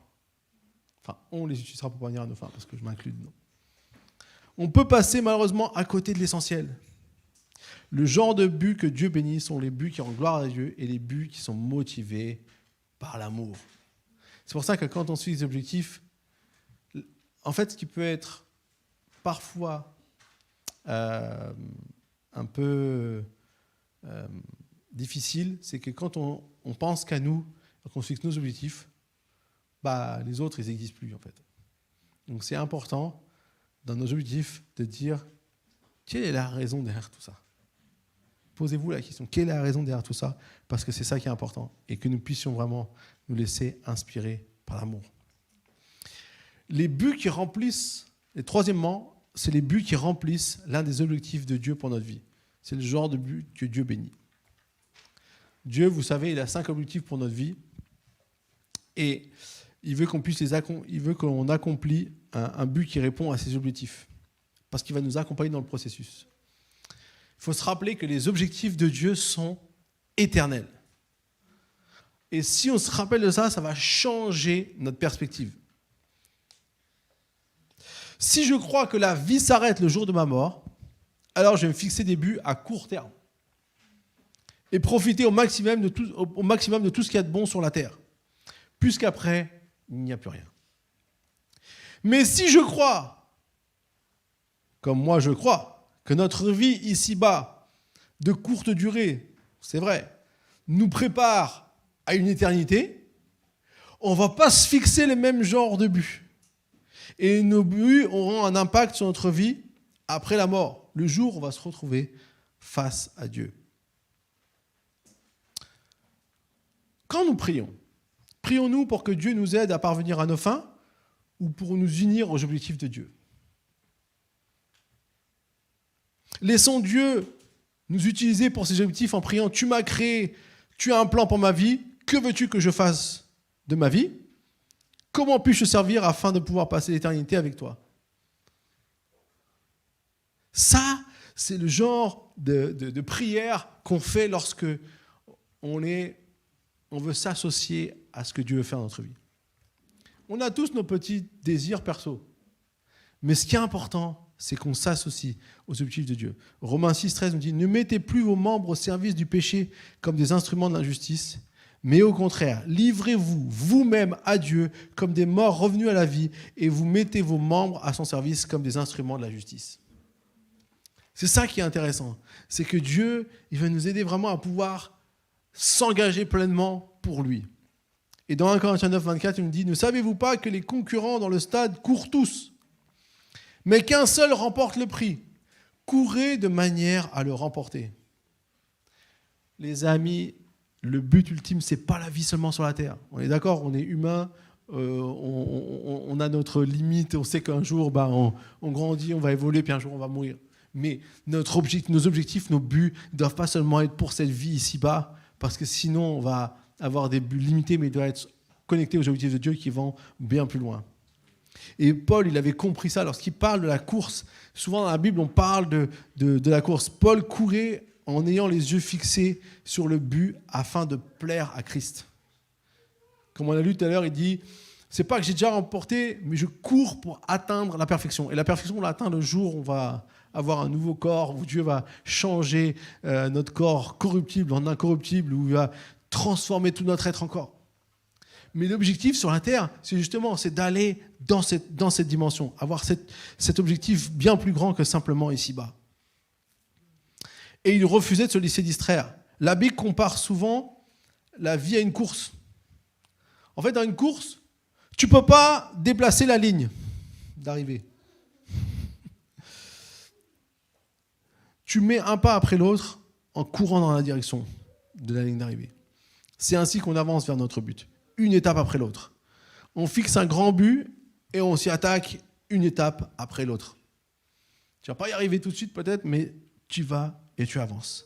Enfin, on les utilisera pour parvenir à nos fins, parce que je m'inclus dedans. On peut passer malheureusement à côté de l'essentiel. Le genre de buts que Dieu bénit sont les buts qui rendent gloire à Dieu et les buts qui sont motivés par l'amour. C'est pour ça que quand on suit les objectifs, en fait, ce qui peut être parfois un peu difficile, c'est que quand on pense qu'à nous, qu'on fixe nos objectifs, les autres, ils n'existent plus, en fait. Donc c'est important, dans nos objectifs, de dire quelle est la raison derrière tout ça. Posez-vous la question, quelle est la raison derrière tout ça? Parce que c'est ça qui est important, et que nous puissions vraiment nous laisser inspirer par l'amour. Les buts qui remplissent, et troisièmement, c'est les buts qui remplissent l'un des objectifs de Dieu pour notre vie. C'est le genre de but que Dieu bénit. Dieu, vous savez, il a 5 objectifs pour notre vie, et il veut qu'on accomplit un but qui répond à ces objectifs, parce qu'il va nous accompagner dans le processus. Il faut se rappeler que les objectifs de Dieu sont éternels. Et si on se rappelle de ça, ça va changer notre perspective. Si je crois que la vie s'arrête le jour de ma mort, alors je vais me fixer des buts à court terme et profiter au maximum de tout ce qu'il y a de bon sur la terre, puisqu'après, il n'y a plus rien. Mais si je crois, comme moi je crois, que notre vie ici-bas, de courte durée, c'est vrai, nous prépare à une éternité, on ne va pas se fixer les mêmes genres de buts. Et nos buts auront un impact sur notre vie après la mort, le jour où on va se retrouver face à Dieu. Quand nous prions, prions-nous pour que Dieu nous aide à parvenir à nos fins ou pour nous unir aux objectifs de Dieu? Laissons Dieu nous utiliser pour ses objectifs en priant « Tu m'as créé, tu as un plan pour ma vie, que veux-tu que je fasse de ma vie? Comment puis-je te servir afin de pouvoir passer l'éternité avec toi ?» Ça, c'est le genre de prière qu'on fait lorsque on veut s'associer à ce que Dieu veut faire dans notre vie. On a tous nos petits désirs perso. Mais ce qui est important, c'est qu'on s'associe aux objectifs de Dieu. Romains 6,13 nous dit « Ne mettez plus vos membres au service du péché comme des instruments de l'injustice, mais au contraire, livrez-vous vous-même à Dieu comme des morts revenus à la vie et vous mettez vos membres à son service comme des instruments de la justice. » C'est ça qui est intéressant. C'est que Dieu, il va nous aider vraiment à pouvoir s'engager pleinement pour lui. Et dans 1 Corinthiens 9, 24, il nous dit « Ne savez-vous pas que les concurrents dans le stade courent tous ? Mais qu'un seul remporte le prix. Courez de manière à le remporter. » Les amis, le but ultime, ce n'est pas la vie seulement sur la terre. On est d'accord, on est humain, on a notre limite, on sait qu'un jour, on grandit, on va évoluer, puis un jour, on va mourir. Mais nos objectifs, nos buts ne doivent pas seulement être pour cette vie ici-bas, parce que sinon, on va avoir des buts limités, mais ils doivent être connectés aux objectifs de Dieu qui vont bien plus loin. Et Paul, il avait compris ça lorsqu'il parle de la course. Souvent dans la Bible, on parle de la course. Paul courait en ayant les yeux fixés sur le but afin de plaire à Christ. Comme on l'a lu tout à l'heure, il dit « C'est pas que j'ai déjà remporté, mais je cours pour atteindre la perfection. » Et la perfection, on l'atteint le jour où on va avoir un nouveau corps, où Dieu va changer notre corps corruptible en incorruptible, où il va transformer tout notre être encore. Mais l'objectif sur la terre, c'est d'aller dans cette dimension, avoir cet objectif bien plus grand que simplement ici-bas. Et il refusait de se laisser distraire. La Bible compare souvent la vie à une course. En fait, dans une course, tu ne peux pas déplacer la ligne d'arrivée. Tu mets un pas après l'autre en courant dans la direction de la ligne d'arrivée. C'est ainsi qu'on avance vers notre but. Une étape après l'autre. On fixe un grand but et on s'y attaque une étape après l'autre. Tu ne vas pas y arriver tout de suite peut-être, mais tu vas et tu avances.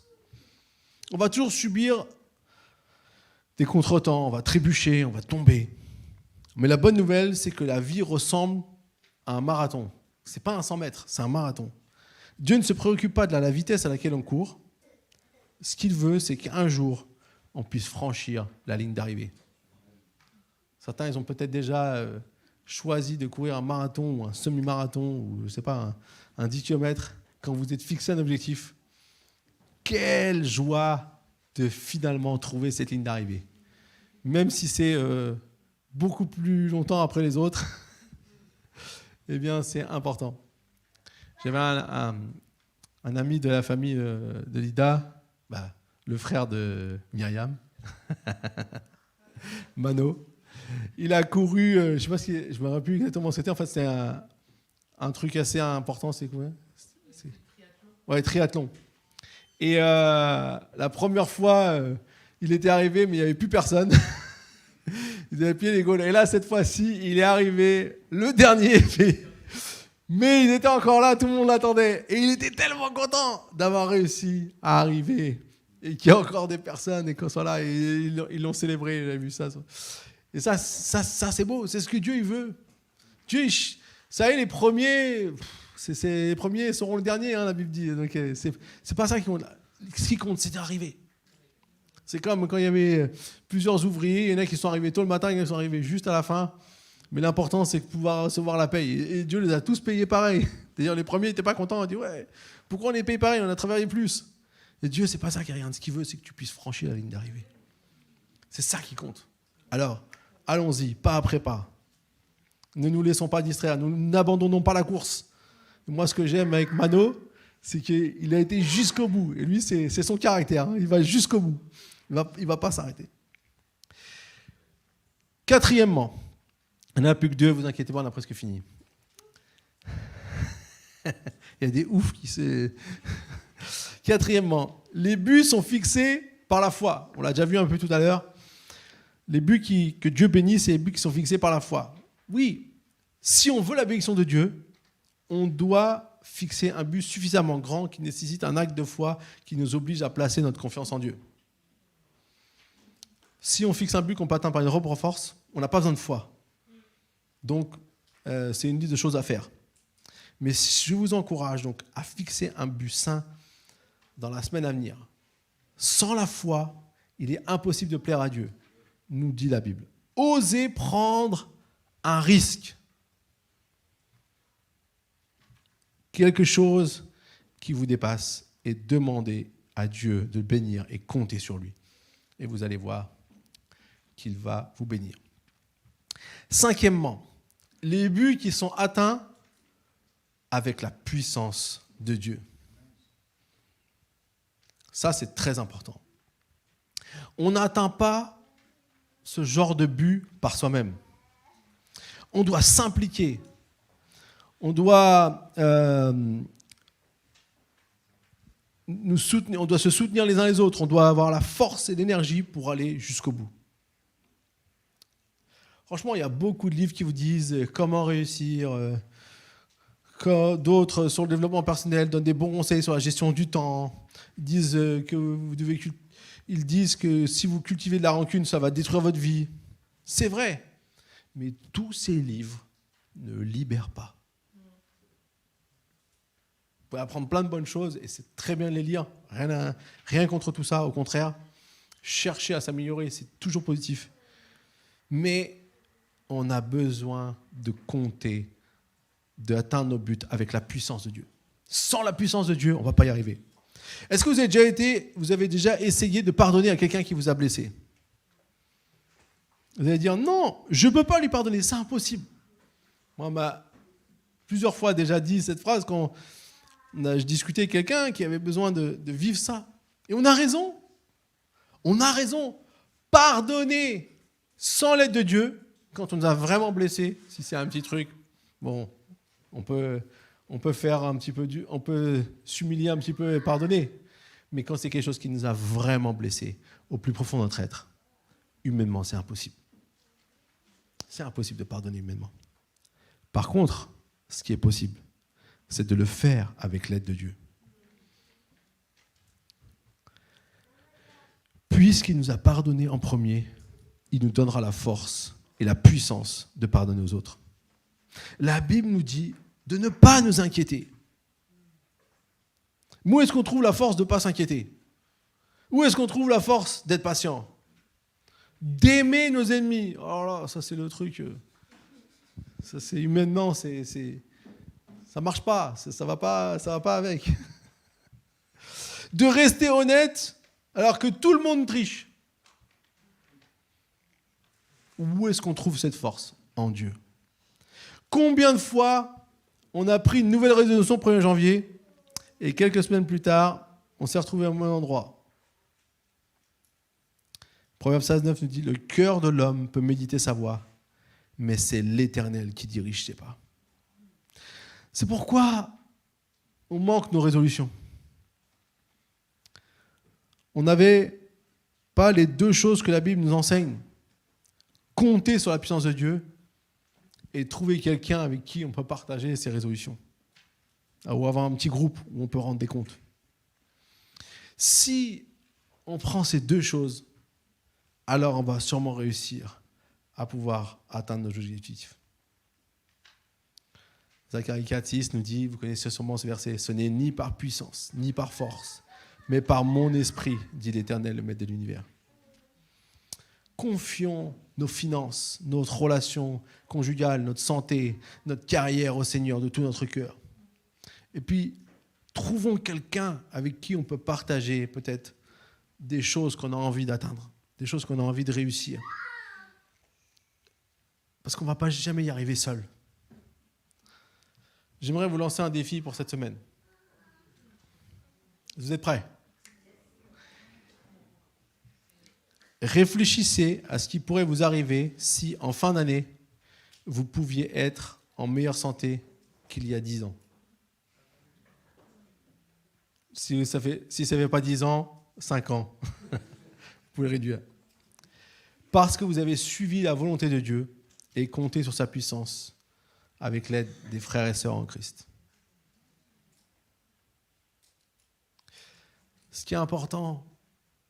On va toujours subir des contretemps, on va trébucher, on va tomber. Mais la bonne nouvelle, c'est que la vie ressemble à un marathon. Ce n'est pas un 100 mètres, c'est un marathon. Dieu ne se préoccupe pas de la vitesse à laquelle on court. Ce qu'il veut, c'est qu'un jour, on puisse franchir la ligne d'arrivée. Certains, ils ont peut-être déjà choisi de courir un marathon ou un semi-marathon ou, je sais pas, un 10 km, quand vous êtes fixé un objectif, quelle joie de finalement trouver cette ligne d'arrivée. Même si c'est beaucoup plus longtemps après les autres, eh bien, c'est important. J'avais un ami de la famille de Lida, le frère de Myriam, Mano. Il a couru, je sais pas je me rappelle plus exactement ce que c'était. En fait, c'était un truc assez important. C'est quoi? Ouais, triathlon. Et la première fois, il était arrivé, mais il n'y avait plus personne. Il avait plié les gaules. Et là, cette fois-ci, il est arrivé le dernier. Mais il était encore là, tout le monde l'attendait. Et il était tellement content d'avoir réussi à arriver. Et qu'il y a encore des personnes et qu'on soit là. Et ils l'ont célébré, j'ai vu ça. Et ça c'est beau. C'est ce que Dieu il veut. Dieu, ça y est, les premiers, les premiers seront le dernier, hein, la Bible dit. Donc, c'est pas ça qui compte. Ce qui compte, c'est d'arriver. C'est comme quand il y avait plusieurs ouvriers. Il y en a qui sont arrivés tôt le matin, il y en a qui sont arrivés juste à la fin. Mais l'important, c'est de pouvoir recevoir la paye. Et Dieu les a tous payés pareil. D'ailleurs, les premiers n'étaient pas contents. Ils ont dit, ouais, pourquoi on est payé pareil? On a travaillé plus. Et Dieu, c'est pas ça qui regarde. Ce qu'il veut, c'est que tu puisses franchir la ligne d'arrivée. C'est ça qui compte. Alors, allons-y, pas après pas. Ne nous laissons pas distraire. Nous n'abandonnons pas la course. Et moi, ce que j'aime avec Mano, c'est qu'il a été jusqu'au bout. Et lui, c'est son caractère. Hein. Il va jusqu'au bout. Il va pas s'arrêter. Quatrièmement, il n'y en a plus que 2, vous inquiétez pas, on a presque fini. Il y a des oufs qui se... Quatrièmement, les buts sont fixés par la foi. On l'a déjà vu un peu tout à l'heure. Les buts que Dieu bénit, c'est les buts qui sont fixés par la foi. Oui, si on veut la bénédiction de Dieu, on doit fixer un but suffisamment grand qui nécessite un acte de foi qui nous oblige à placer notre confiance en Dieu. Si on fixe un but qu'on peut atteindre par une propre force, on n'a pas besoin de foi. Donc, c'est une liste de choses à faire. Mais je vous encourage donc à fixer un but saint dans la semaine à venir. Sans la foi, il est impossible de plaire à Dieu, nous dit la Bible. Osez prendre un risque. Quelque chose qui vous dépasse et demandez à Dieu de le bénir et comptez sur lui. Et vous allez voir qu'il va vous bénir. Cinquièmement, les buts qui sont atteints avec la puissance de Dieu. Ça, c'est très important. On n'atteint pas ce genre de but par soi-même. On doit s'impliquer. On doit nous soutenir. On doit se soutenir les uns les autres. On doit avoir la force et l'énergie pour aller jusqu'au bout. Franchement, il y a beaucoup de livres qui vous disent comment réussir. D'autres sur le développement personnel donnent des bons conseils sur la gestion du temps. Ils disent que si vous cultivez de la rancune, ça va détruire votre vie. C'est vrai. Mais tous ces livres ne libèrent pas. Vous pouvez apprendre plein de bonnes choses et c'est très bien de les lire. Rien contre tout ça, au contraire. Chercher à s'améliorer, c'est toujours positif. Mais on a besoin de compter, d'atteindre nos buts avec la puissance de Dieu. Sans la puissance de Dieu, on ne va pas y arriver. Est-ce que vous avez déjà essayé de pardonner à quelqu'un qui vous a blessé? Vous allez dire, non, je ne peux pas lui pardonner, c'est impossible. Moi, on m'a plusieurs fois déjà dit cette phrase quand je discutais avec quelqu'un qui avait besoin de vivre ça. Et on a raison. On a raison. Pardonner sans l'aide de Dieu, quand on nous a vraiment blessés, si c'est un petit truc, bon, on peut faire un petit peu, on peut s'humilier un petit peu et pardonner. Mais quand c'est quelque chose qui nous a vraiment blessés, au plus profond de notre être, humainement, c'est impossible. C'est impossible de pardonner humainement. Par contre, ce qui est possible, c'est de le faire avec l'aide de Dieu. Puisqu'il nous a pardonné en premier, il nous donnera la force et la puissance de pardonner aux autres. La Bible nous dit de ne pas nous inquiéter. Où est-ce qu'on trouve la force de ne pas s'inquiéter? Où est-ce qu'on trouve la force d'être patient? D'aimer nos ennemis. Oh là, ça c'est le truc. Ça, c'est humainement, ça marche pas. Ça va pas avec. De rester honnête alors que tout le monde triche. Où est-ce qu'on trouve cette force? En Dieu. Combien de fois on a pris une nouvelle résolution le 1er janvier et quelques semaines plus tard, on s'est retrouvé au même endroit. Proverbe 16:9 nous dit « Le cœur de l'homme peut méditer sa voie, mais c'est l'Éternel qui dirige ses pas. » C'est pourquoi on manque nos résolutions. On n'avait pas les deux choses que la Bible nous enseigne. Compter sur la puissance de Dieu et trouver quelqu'un avec qui on peut partager ses résolutions. Ou avoir un petit groupe où on peut rendre des comptes. Si on prend ces deux choses, alors on va sûrement réussir à pouvoir atteindre nos objectifs. Zacharie 4:6 nous dit, vous connaissez sûrement ce verset, « Ce n'est ni par puissance, ni par force, mais par mon esprit, dit l'Éternel, le Maître de l'univers. » Confions nos finances, notre relation conjugale, notre santé, notre carrière au Seigneur de tout notre cœur. Et puis, trouvons quelqu'un avec qui on peut partager peut-être des choses qu'on a envie d'atteindre, des choses qu'on a envie de réussir. Parce qu'on ne va pas jamais y arriver seul. J'aimerais vous lancer un défi pour cette semaine. Vous êtes prêts? Réfléchissez à ce qui pourrait vous arriver si, en fin d'année, vous pouviez être en meilleure santé qu'il y a 10 ans. Si ça ne fait pas 10 ans, 5 ans. Vous pouvez réduire. Parce que vous avez suivi la volonté de Dieu et compté sur sa puissance avec l'aide des frères et sœurs en Christ. Ce qui est important,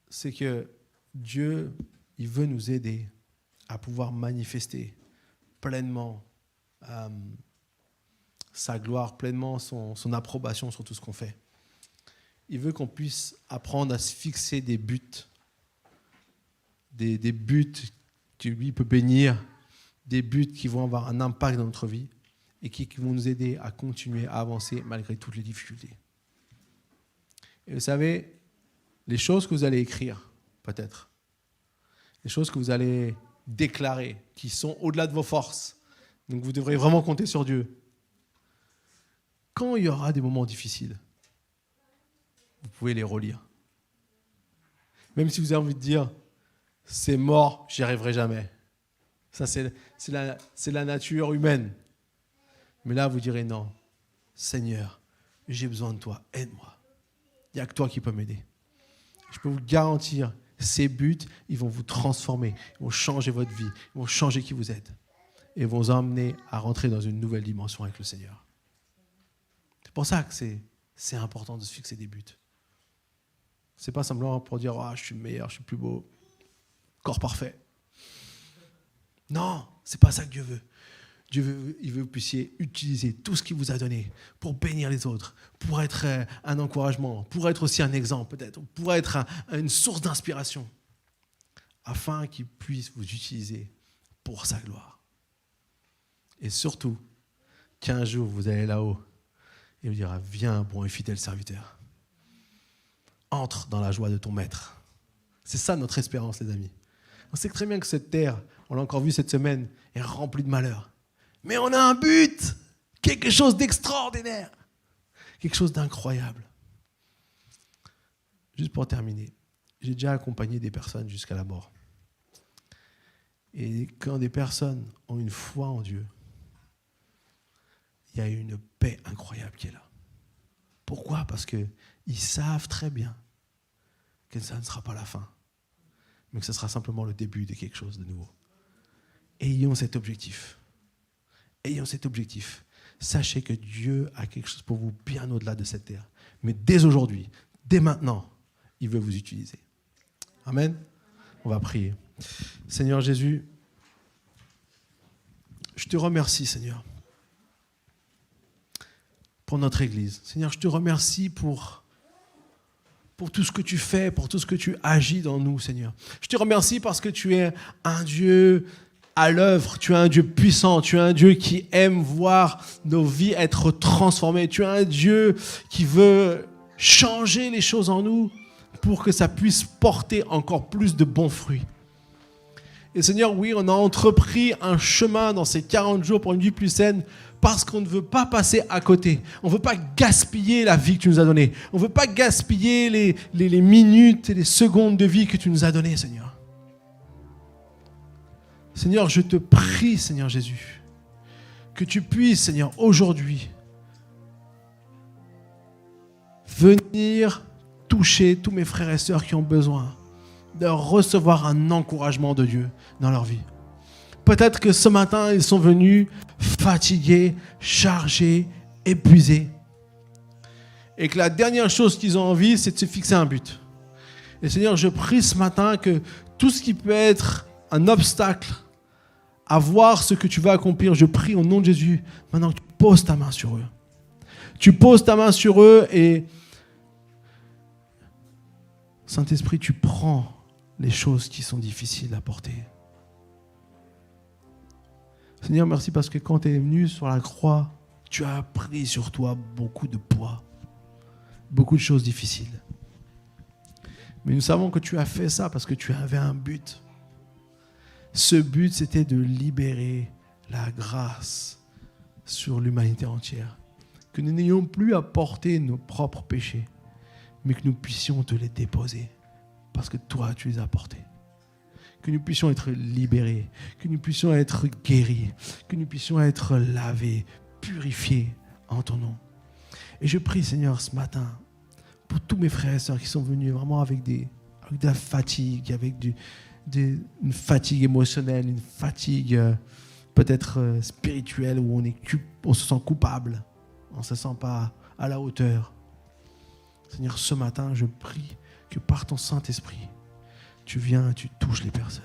c'est que Dieu, il veut nous aider à pouvoir manifester pleinement sa gloire, pleinement son approbation sur tout ce qu'on fait. Il veut qu'on puisse apprendre à se fixer des buts, des buts que lui peut bénir, des buts qui vont avoir un impact dans notre vie et qui vont nous aider à continuer à avancer malgré toutes les difficultés. Et vous savez, les choses que vous allez écrire, peut-être, les choses que vous allez déclarer, qui sont au-delà de vos forces, donc vous devrez vraiment compter sur Dieu. Quand il y aura des moments difficiles, vous pouvez les relire. Même si vous avez envie de dire, c'est mort, j'y arriverai jamais. Ça, c'est la nature humaine. Mais là, vous direz, non, Seigneur, j'ai besoin de toi, aide-moi. Il n'y a que toi qui peux m'aider. Je peux vous garantir, ces buts, ils vont vous transformer, ils vont changer votre vie, ils vont changer qui vous êtes et vont vous emmener à rentrer dans une nouvelle dimension avec le Seigneur. C'est pour ça que c'est important de se fixer des buts. C'est pas simplement pour dire je suis le meilleur, je suis le plus beau, corps parfait. Non, c'est pas ça que Dieu veut. Il veut que vous puissiez utiliser tout ce qu'il vous a donné pour bénir les autres, pour être un encouragement, pour être aussi un exemple peut-être, pour être une source d'inspiration, afin qu'il puisse vous utiliser pour sa gloire. Et surtout, qu'un jour vous allez là-haut et vous dira, viens bon et fidèle serviteur, entre dans la joie de ton maître. C'est ça notre espérance, les amis. On sait très bien que cette terre, on l'a encore vu cette semaine, est remplie de malheurs. Mais on a un but, quelque chose d'extraordinaire, quelque chose d'incroyable. Juste pour terminer, j'ai déjà accompagné des personnes jusqu'à la mort. Et quand des personnes ont une foi en Dieu, il y a une paix incroyable qui est là. Pourquoi ? Parce qu'ils savent très bien que ça ne sera pas la fin, mais que ce sera simplement le début de quelque chose de nouveau. Ayons cet objectif. Ayons cet objectif. Sachez que Dieu a quelque chose pour vous bien au-delà de cette terre. Mais dès aujourd'hui, dès maintenant, il veut vous utiliser. Amen. On va prier. Seigneur Jésus, je te remercie, Seigneur, pour notre Église. Seigneur, je te remercie pour tout ce que tu fais, pour tout ce que tu agis dans nous, Seigneur. Je te remercie parce que tu es un Dieu à l'œuvre. Tu es un Dieu puissant. Tu es un Dieu qui aime voir nos vies être transformées. Tu es un Dieu qui veut changer les choses en nous pour que ça puisse porter encore plus de bons fruits. Et Seigneur, oui, on a entrepris un chemin dans ces 40 jours pour une vie plus saine parce qu'on ne veut pas passer à côté. On ne veut pas gaspiller la vie que tu nous as donnée. On ne veut pas gaspiller les minutes et les secondes de vie que tu nous as données, Seigneur. Seigneur, je te prie, Seigneur Jésus, que tu puisses, Seigneur, aujourd'hui, venir toucher tous mes frères et sœurs qui ont besoin de recevoir un encouragement de Dieu dans leur vie. Peut-être que ce matin, ils sont venus fatigués, chargés, épuisés. Et que la dernière chose qu'ils ont envie, c'est de se fixer un but. Et Seigneur, je prie ce matin que tout ce qui peut être un obstacle à voir ce que tu vas accomplir, je prie au nom de Jésus, maintenant que tu poses ta main sur eux. Tu poses ta main sur eux et Saint-Esprit, tu prends les choses qui sont difficiles à porter. Seigneur, merci parce que quand tu es venu sur la croix, tu as pris sur toi beaucoup de poids, beaucoup de choses difficiles. Mais nous savons que tu as fait ça parce que tu avais un but. Ce but, c'était de libérer la grâce sur l'humanité entière. Que nous n'ayons plus à porter nos propres péchés, mais que nous puissions te les déposer. Parce que toi, tu les as portés. Que nous puissions être libérés, que nous puissions être guéris, que nous puissions être lavés, purifiés en ton nom. Et je prie, Seigneur, ce matin, pour tous mes frères et sœurs qui sont venus vraiment avec de la fatigue, avec une fatigue émotionnelle, une fatigue peut-être spirituelle, où on se sent coupable, on ne se sent pas à la hauteur. Seigneur, ce matin, je prie que par ton Saint-Esprit, tu viens, tu touches les personnes.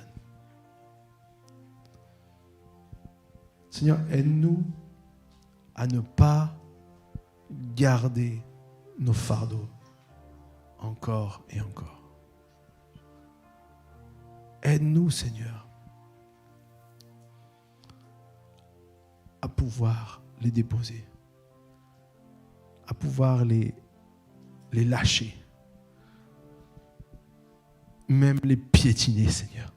Seigneur, aide-nous à ne pas garder nos fardeaux encore et encore. Aide-nous, Seigneur, à pouvoir les déposer, à pouvoir les lâcher, même les piétiner, Seigneur.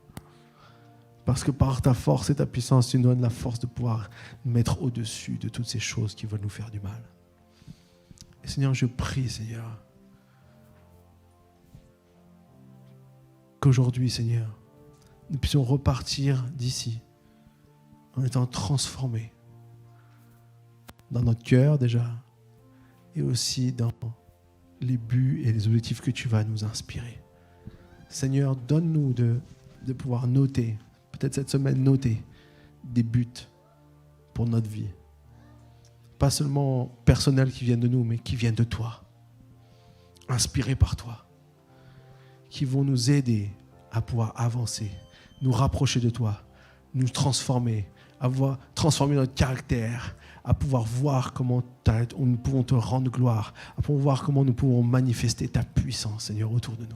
Parce que par ta force et ta puissance, tu nous donnes la force de pouvoir mettre au-dessus de toutes ces choses qui veulent nous faire du mal. Et Seigneur, je prie, Seigneur, qu'aujourd'hui, Seigneur, nous puissions repartir d'ici en étant transformés dans notre cœur déjà et aussi dans les buts et les objectifs que tu vas nous inspirer. Seigneur, donne-nous de pouvoir noter, peut-être cette semaine noter des buts pour notre vie. Pas seulement personnels qui viennent de nous, mais qui viennent de toi, inspirés par toi, qui vont nous aider à pouvoir avancer, nous rapprocher de toi, nous transformer, transformer notre caractère, à pouvoir voir comment nous pouvons te rendre gloire, à pouvoir voir comment nous pouvons manifester ta puissance, Seigneur, autour de nous.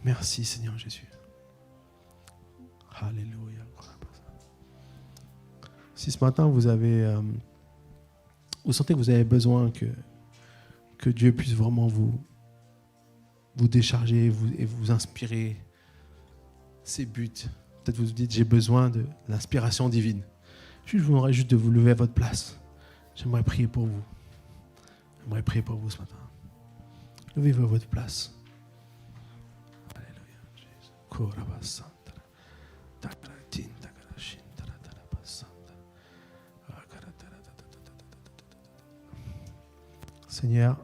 Merci, Seigneur Jésus. Alléluia. Si ce matin vous sentez que vous avez besoin que Dieu puisse vraiment vous décharger et vous inspirer ses buts, peut-être vous vous dites j'ai besoin de l'inspiration divine. Je vous demanderai juste de vous lever à votre place. J'aimerais prier pour vous. J'aimerais prier pour vous ce matin. Levez-vous à votre place. Seigneur,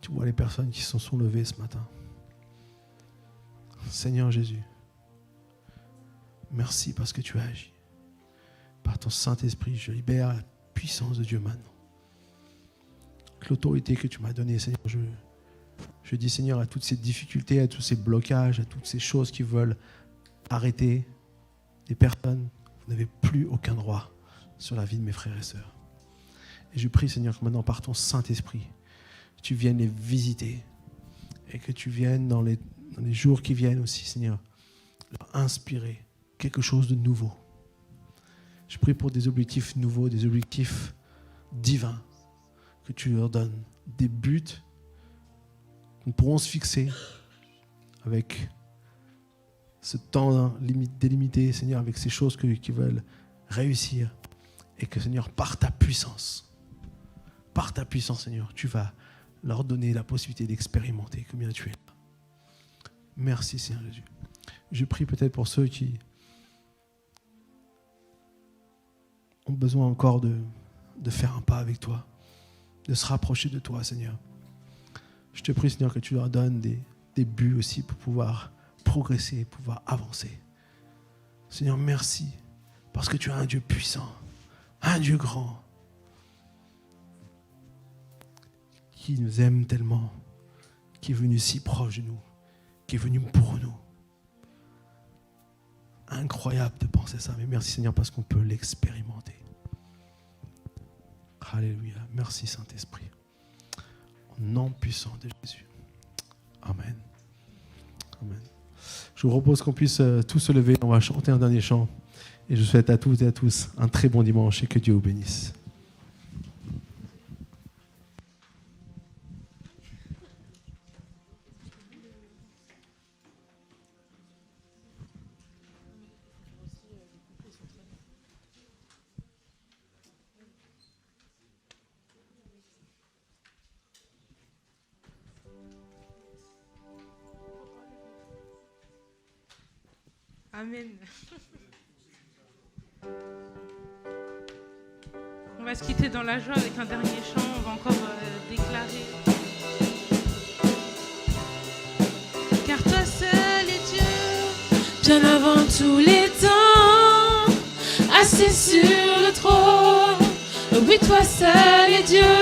tu vois les personnes qui se sont levées ce matin. Seigneur Jésus, merci parce que tu as agi. Par ton Saint-Esprit, je libère la puissance de Dieu maintenant. L'autorité que tu m'as donnée, Seigneur, je dis, Seigneur, à toutes ces difficultés, à tous ces blocages, à toutes ces choses qui veulent arrêter les personnes, vous n'avez plus aucun droit sur la vie de mes frères et sœurs. Et je prie, Seigneur, que maintenant, par ton Saint-Esprit, tu viennes les visiter et que tu viennes dans les jours qui viennent aussi, Seigneur, leur inspirer quelque chose de nouveau. Je prie pour des objectifs nouveaux, des objectifs divins, que tu leur donnes, des buts que nous pourrons se fixer avec ce temps délimité, Seigneur, avec ces choses qui veulent réussir. Et que, Seigneur, par ta puissance, Seigneur, tu vas leur donner la possibilité d'expérimenter combien tu es là. Merci, Seigneur Jésus. Je prie peut-être pour ceux qui ont besoin encore de faire un pas avec toi, de se rapprocher de toi, Seigneur. Je te prie, Seigneur, que tu leur donnes des buts aussi pour pouvoir progresser, pouvoir avancer. Seigneur, merci, parce que tu es un Dieu puissant, un Dieu grand, qui nous aime tellement, qui est venu si proche de nous, qui est venu pour nous. Incroyable de penser ça, mais merci Seigneur parce qu'on peut l'expérimenter. Alléluia. Merci Saint-Esprit. Au nom puissant de Jésus. Amen. Amen. Je vous propose qu'on puisse tous se lever. On va chanter un dernier chant. Et je souhaite à toutes et à tous un très bon dimanche et que Dieu vous bénisse. Amen. On va se quitter dans la joie avec un dernier chant. On va encore déclarer. Car toi seul est Dieu, bien avant tous les temps, assis sur le trône. Oui, toi seul est Dieu,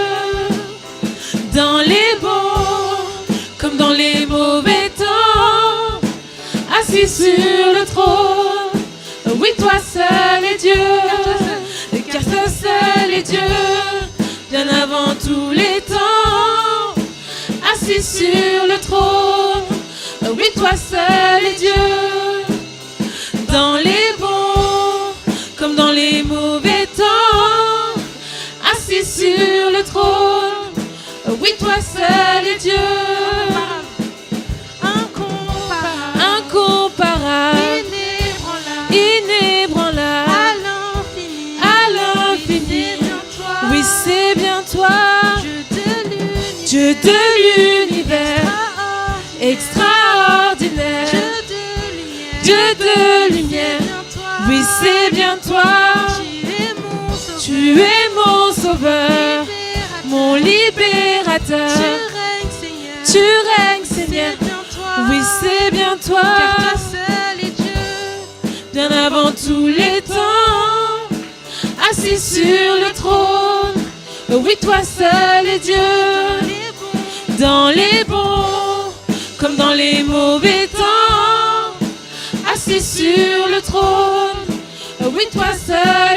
dans les bons comme dans les mauvais temps, assis sur le trône. Oui, toi seul est Dieu, car toi seul est Dieu, bien avant tous les temps, assis sur le trône. Oui, toi seul est Dieu, dans les bons comme dans les mauvais temps, assis sur le trône. Oui, toi seul est Dieu, incomparable, inébranlable, à l'infini. Oui, c'est bien toi, Dieu de l'univers, extraordinaire, Dieu de lumière. Oui, c'est bien toi, tu es mon sauveur, mon libérateur. Tu règnes, Seigneur. Oui, c'est bien toi, car toi seul est Dieu, bien avant tous les temps, assis sur le trône. Oui, toi seul est Dieu, dans les bons comme dans les mauvais temps, assis sur le trône. Oui, toi seul